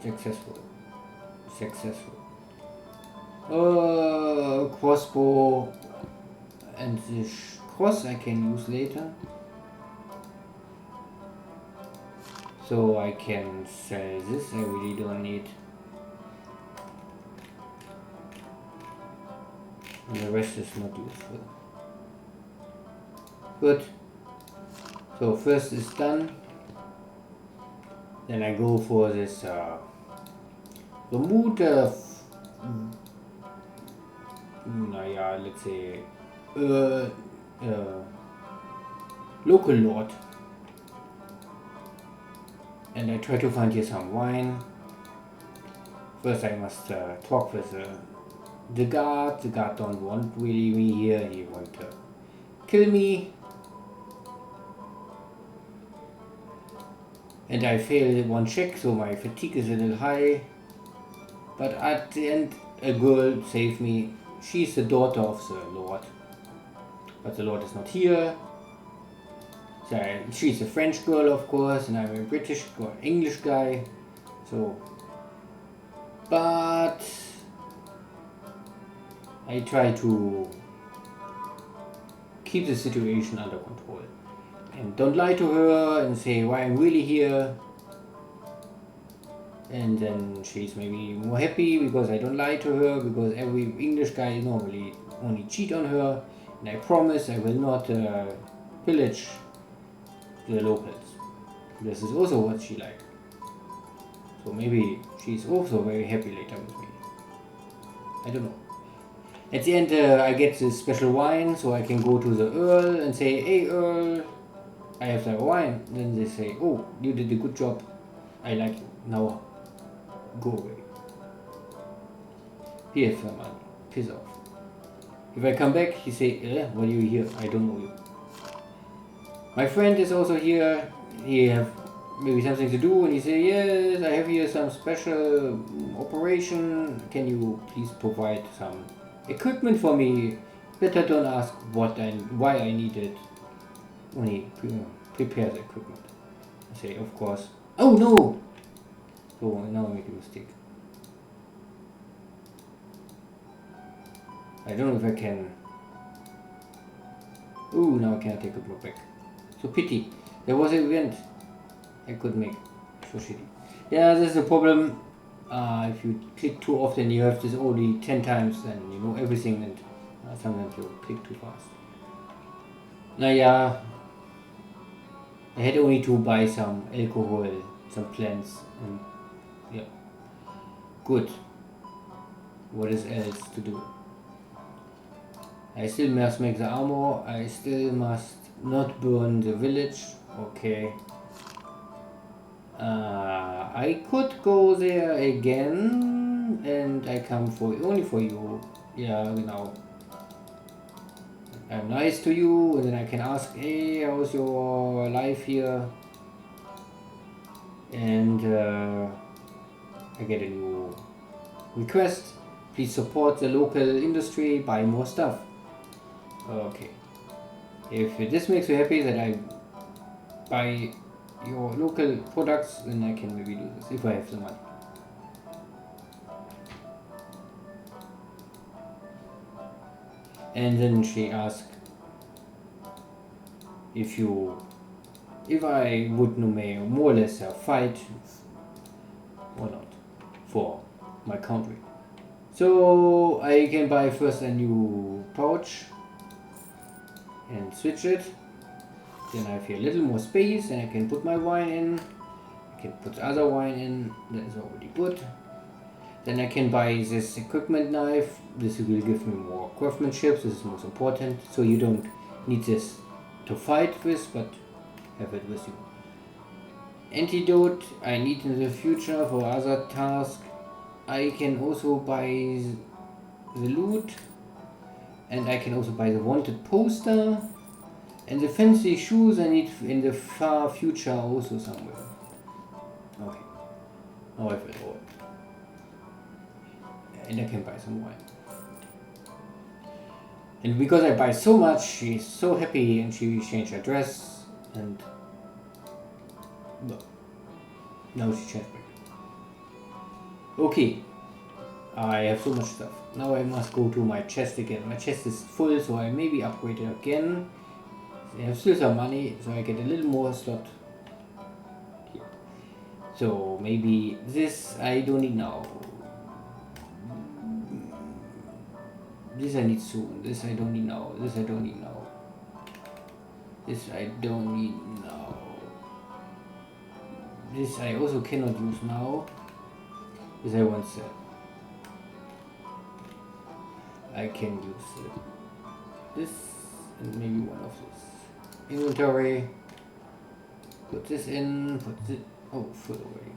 Successful. Successful. Crossbow. And the cross I can use later. So I can sell this, I really don't need. And the rest is not useful. Good. So first is done. Then I go for this remove let's say local lord, and I try to find here some wine. First I must talk with the guard. The guard don't want really me here, he want to kill me. And I failed one check, so my fatigue is a little high. But at the end a girl saved me. She's the daughter of the lord, but the lord is not here. So she's a French girl, of course, and I'm a British or English guy. So, but I try to keep the situation under control and don't lie to her and say why I'm really here. And then she's maybe more happy because I don't lie to her, because every English guy normally only cheat on her, and I promise I will not pillage the locals. This is also what she liked. So maybe she's also very happy later with me. I don't know. At the end I get this special wine, so I can go to the Earl and say, hey Earl, I have the wine. Then they say, oh, you did a good job, I like you, now go away. Here for money, piss off. If I come back, he say, what are you here? I don't know you. My friend is also here. He have maybe something to do, and he say, yes, I have here some special operation. Can you please provide some equipment for me? Better don't ask why I need it. Only prepare the equipment. I say, of course. Oh no! So now I make a mistake. I don't know if I can. Ooh, now I cannot take a block back. So pity. There was an event I could make. So shitty. Yeah, this is a problem. If you click too often, you have this only 10 times, then you know everything, and sometimes you click too fast. Naja, I had only to buy some alcohol, some plants, and yeah. Good. What is else to do? I still must make the armor. I still must not burn the village. Okay. I could go there again, and I come for only for you. Yeah, genau. I'm nice to you, and then I can ask, hey, how's your life here? And I get a new request. Please support the local industry, buy more stuff. Okay. If this makes you happy that I buy your local products, then I can maybe do this if I have the money. And then she asked if I would more or less fight or not for my country. So I can buy first a new pouch and switch it. Then I have here a little more space and I can put my wine in. I can put other wine in, that is already good. Then I can buy this equipment knife. This will give me more craftsmanship, this is most important. So you don't need this to fight with, but have it with you. Antidote I need in the future for other tasks. I can also buy the loot. And I can also buy the wanted poster. And the fancy shoes I need in the far future also somewhere. Okay. Now I've it all. And I can buy some wine. And because I buy so much, she's so happy and she changed her dress and now she changed back. Okay. I have so much stuff. Now I must go to my chest again. My chest is full, so I maybe upgrade it again. I have still some money, so I get a little more slot here. So maybe this I don't need now. This I need soon. This I don't need now. This I don't need now. This I don't need now. This I also cannot use now. This I want to. I can use this and maybe one of this. Inventory. Put this in. Put this. Oh, full already.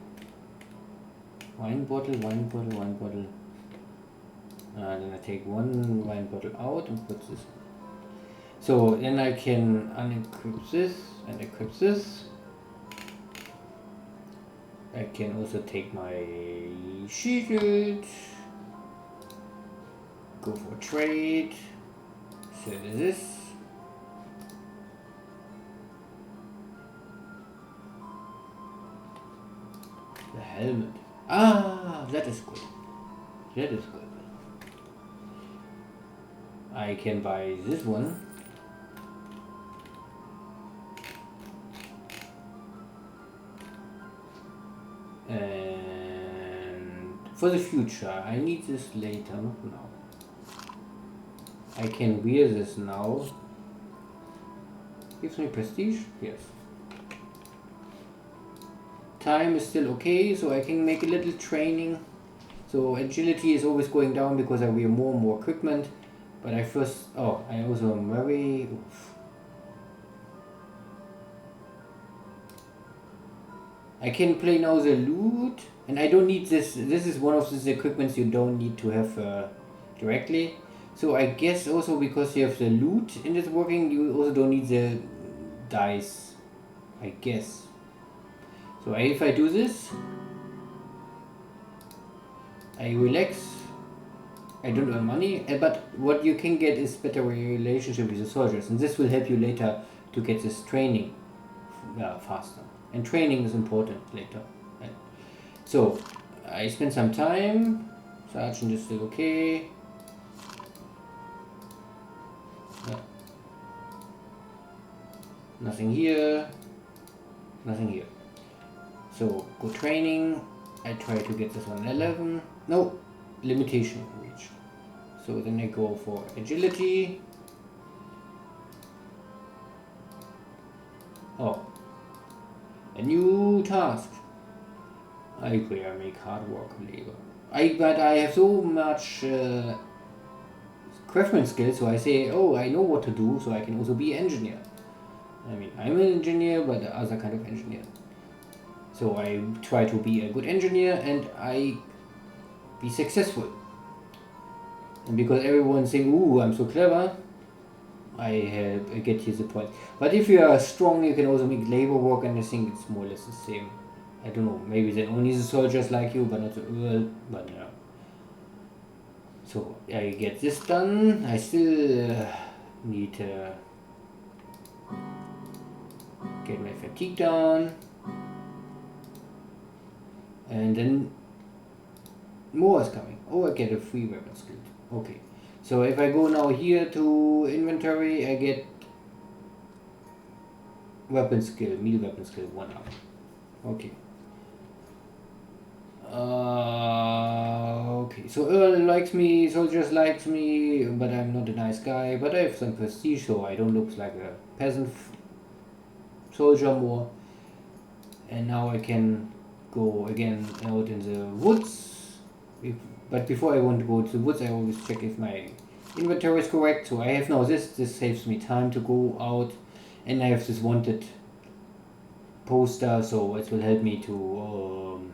Wine bottle. Wine bottle. Wine bottle. Then I take one wine bottle out and put this in. So then I can unequip this and equip this. I can also take my shield. Go for trade. So this. The helmet. Ah, that is good. That is good. I can buy this one. And for the future, I need this later, not now. I can wear this now. Gives me prestige? Yes. Time is still okay, so I can make a little training. So agility is always going down because I wear more and more equipment. But I also am very... Oof. I can play now the loot, and I don't need this. This is one of these equipments you don't need to have directly. So I guess also because you have the loot in this working, you also don't need the dice. I guess. So if I do this, I relax. I don't earn money, but what you can get is better relationship with the soldiers, and this will help you later to get this training faster. And training is important later. Right? So I spend some time. Sergeant is still okay. No. Nothing here. Nothing here. So, go training. I try to get this on 11. No, limitation reached. So then I go for agility. Oh, a new task. I agree, I make hard work labor. But I have so much craftsman skills, so I say, oh, I know what to do, so I can also be engineer. I mean, I'm an engineer, but the other kind of engineer. So I try to be a good engineer and I be successful. And because everyone's saying, ooh, I'm so clever, I get here the point. But if you are strong, you can also make labor work, and I think it's more or less the same. I don't know, maybe then only the soldiers like you, but not the Earl, but yeah. So I get this done. I still need to get my fatigue down. And then more is coming. Oh, I get a free weapon skill. Okay. So if I go now here to inventory, I get weapon skill, melee weapon skill 1 up. Okay. Okay. So Earl likes me, soldiers likes me, but I'm not a nice guy. But I have some prestige, so I don't look like a peasant soldier more. And now I can go again out in the woods. But before I want to go to the woods, I always check if my inventory is correct. So I have now this saves me time to go out. And I have this wanted poster, so it will help me to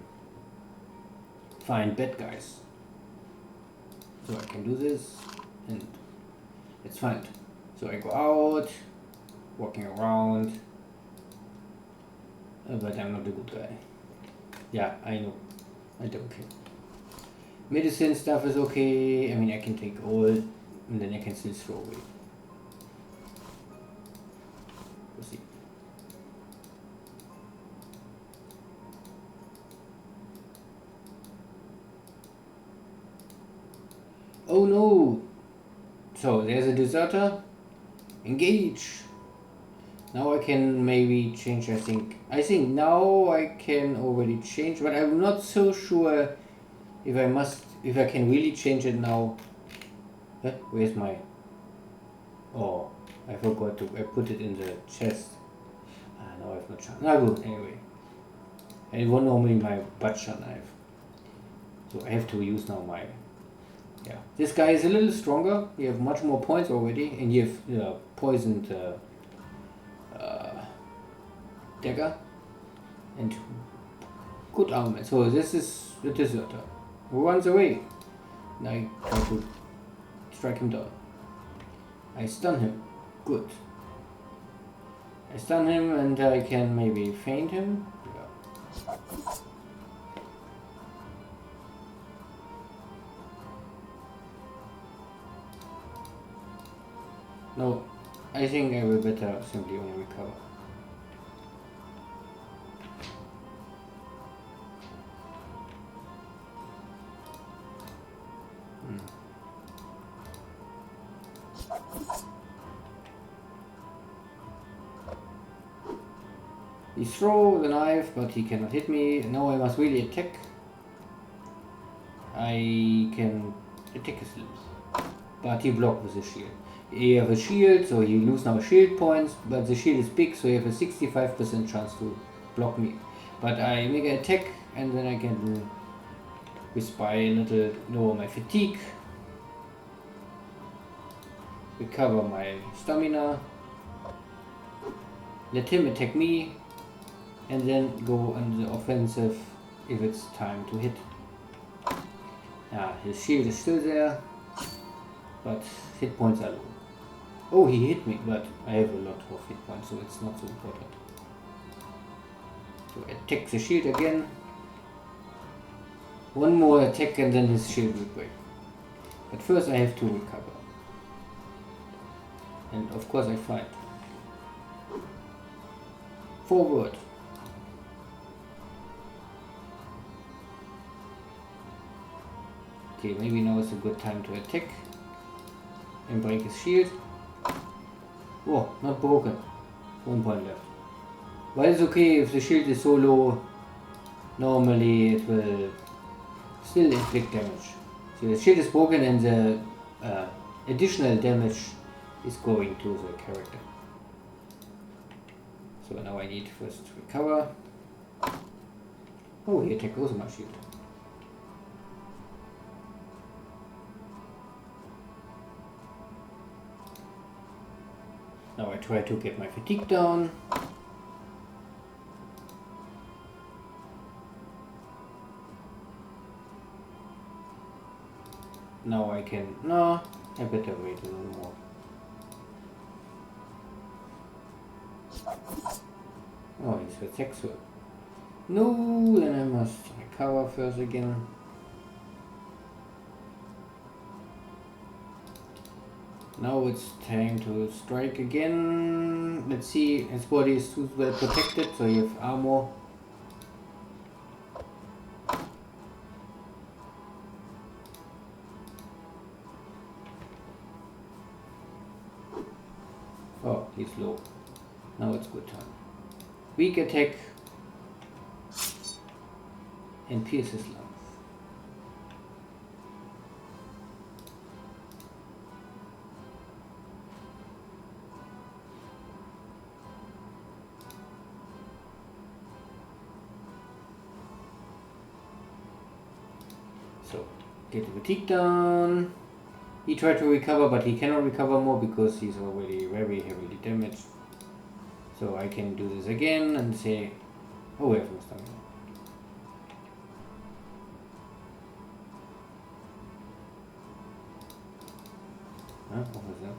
find bad guys. So I can do this and it's fine. So I go out, walking around, but I'm not a good guy. Yeah, I know. I don't care. Medicine stuff is okay. I mean, I can take all, and then I can still throw away. We'll see. Oh no! So there's a deserter. Engage. Now I can maybe change. I think now I can already change, but I'm not so sure if I can really change it now. Huh? Where's my? Oh, I forgot to. I put it in the chest. Now I've not shot. Good. Anyway, I want normally my butcher knife, so I have to use now my. Yeah, this guy is a little stronger. You have much more points already, and you have poisoned dagger and good armor. So this is the deserter who runs away. And I try to strike him down. I stun him. Good. I stun him and I can maybe feint him. Yeah. No, I think I will better simply only recover. He throws the knife, but he cannot hit me. Now I must really attack. I can attack his limbs, but he blocked with his shield. You have a shield, so you lose now shield points, but the shield is big, so you have a 65% chance to block me. But I make an attack, and then I can whisper a little, lower my fatigue, recover my stamina, let him attack me, and then go on the offensive if it's time to hit. His shield is still there, but hit points are low. Oh, he hit me, but I have a lot of hit points, so it's not so important. So attack the shield again. One more attack and then his shield will break. But first I have to recover. And of course I fight. Forward. Okay, maybe now is a good time to attack and break his shield. Oh, not broken. 1 point left. But it's okay if the shield is so low. Normally it will still inflict damage. So the shield is broken and the additional damage is going to the character. So now I need first to recover. Oh, he attacked also my shield. Now I try to get my fatigue down. Now I can... No, I better wait a little more. Oh, he's a sexual. No, then I must recover first again. Now it's time to strike again. Let's see, his body is too well protected, so you have armor. Oh, he's low. Now it's good time. Weak attack and pierce his lungs. So, get the fatigue down. He tried to recover, but he cannot recover more because he's already very heavily damaged. So I can do this again and say, oh, we have no stamina. What was that?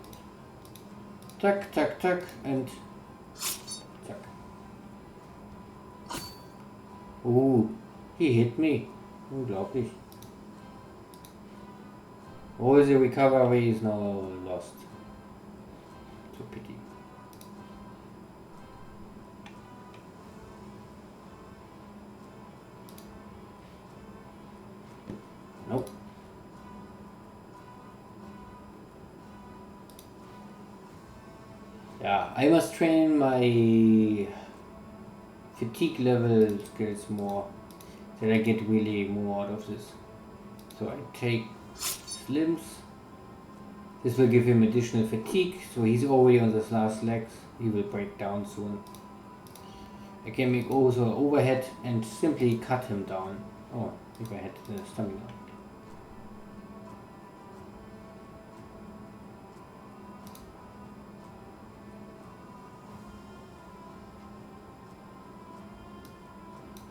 Tuck, tuck, tuck, and tuck. Oh, he hit me. Unglaublich. All the recovery is now lost. So pity. Nope. Yeah, I must train my fatigue level skills more, that I get really more out of this. So I take limbs. This will give him additional fatigue, so he's already on his last legs. He will break down soon. I can make also overhead and simply cut him down. Oh, if I had the stamina.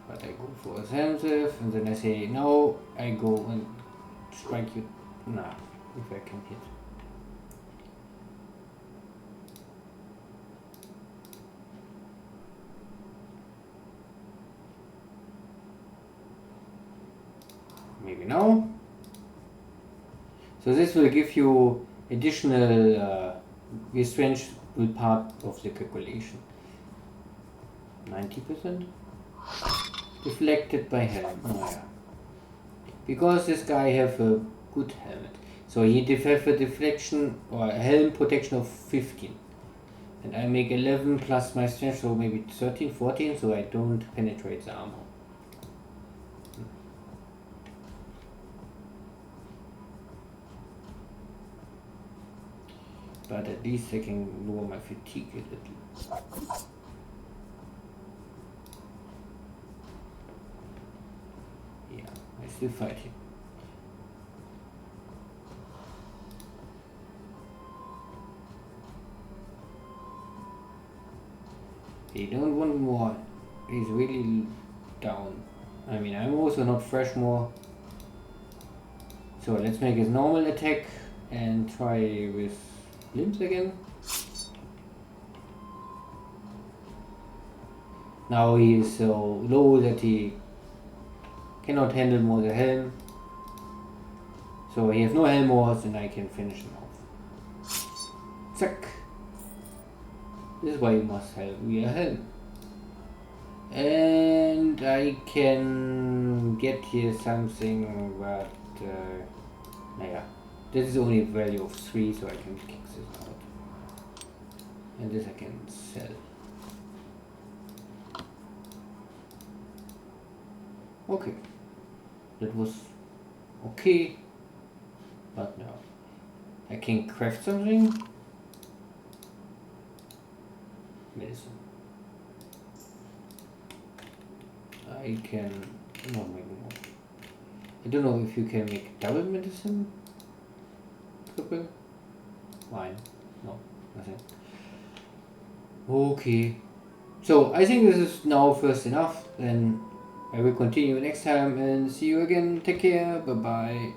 But I go for offensive, and then I say, no, I go and strike you. Nah, if I can hit. Maybe now. So this will give you additional restraint will part of the calculation. 90%? Deflected by helm. Oh yeah. Because this guy have a good helmet. So he have a deflection or a helm protection of 15. And I make 11 plus my strength, so maybe 13, 14, so I don't penetrate the armor. But at least I can lower my fatigue a little. Yeah, I still fight him. He don't want more. He's really down. I mean, I'm also not fresh more. So let's make his normal attack and try with limbs again. Now he is so low that he cannot handle more the helm. So he has no helm more, and I can finish him off. Zack! This is why you must have a helm. And I can get here something, but naja, this is only a value of 3, so I can kick this out. And this I can sell. Okay. That was okay. But now I can craft something. Medicine. I can not make more. I don't know if you can make double medicine. Triple? Wine. No, nothing. Okay. So I think this is now first enough. Then I will continue next time and see you again. Take care. Bye bye.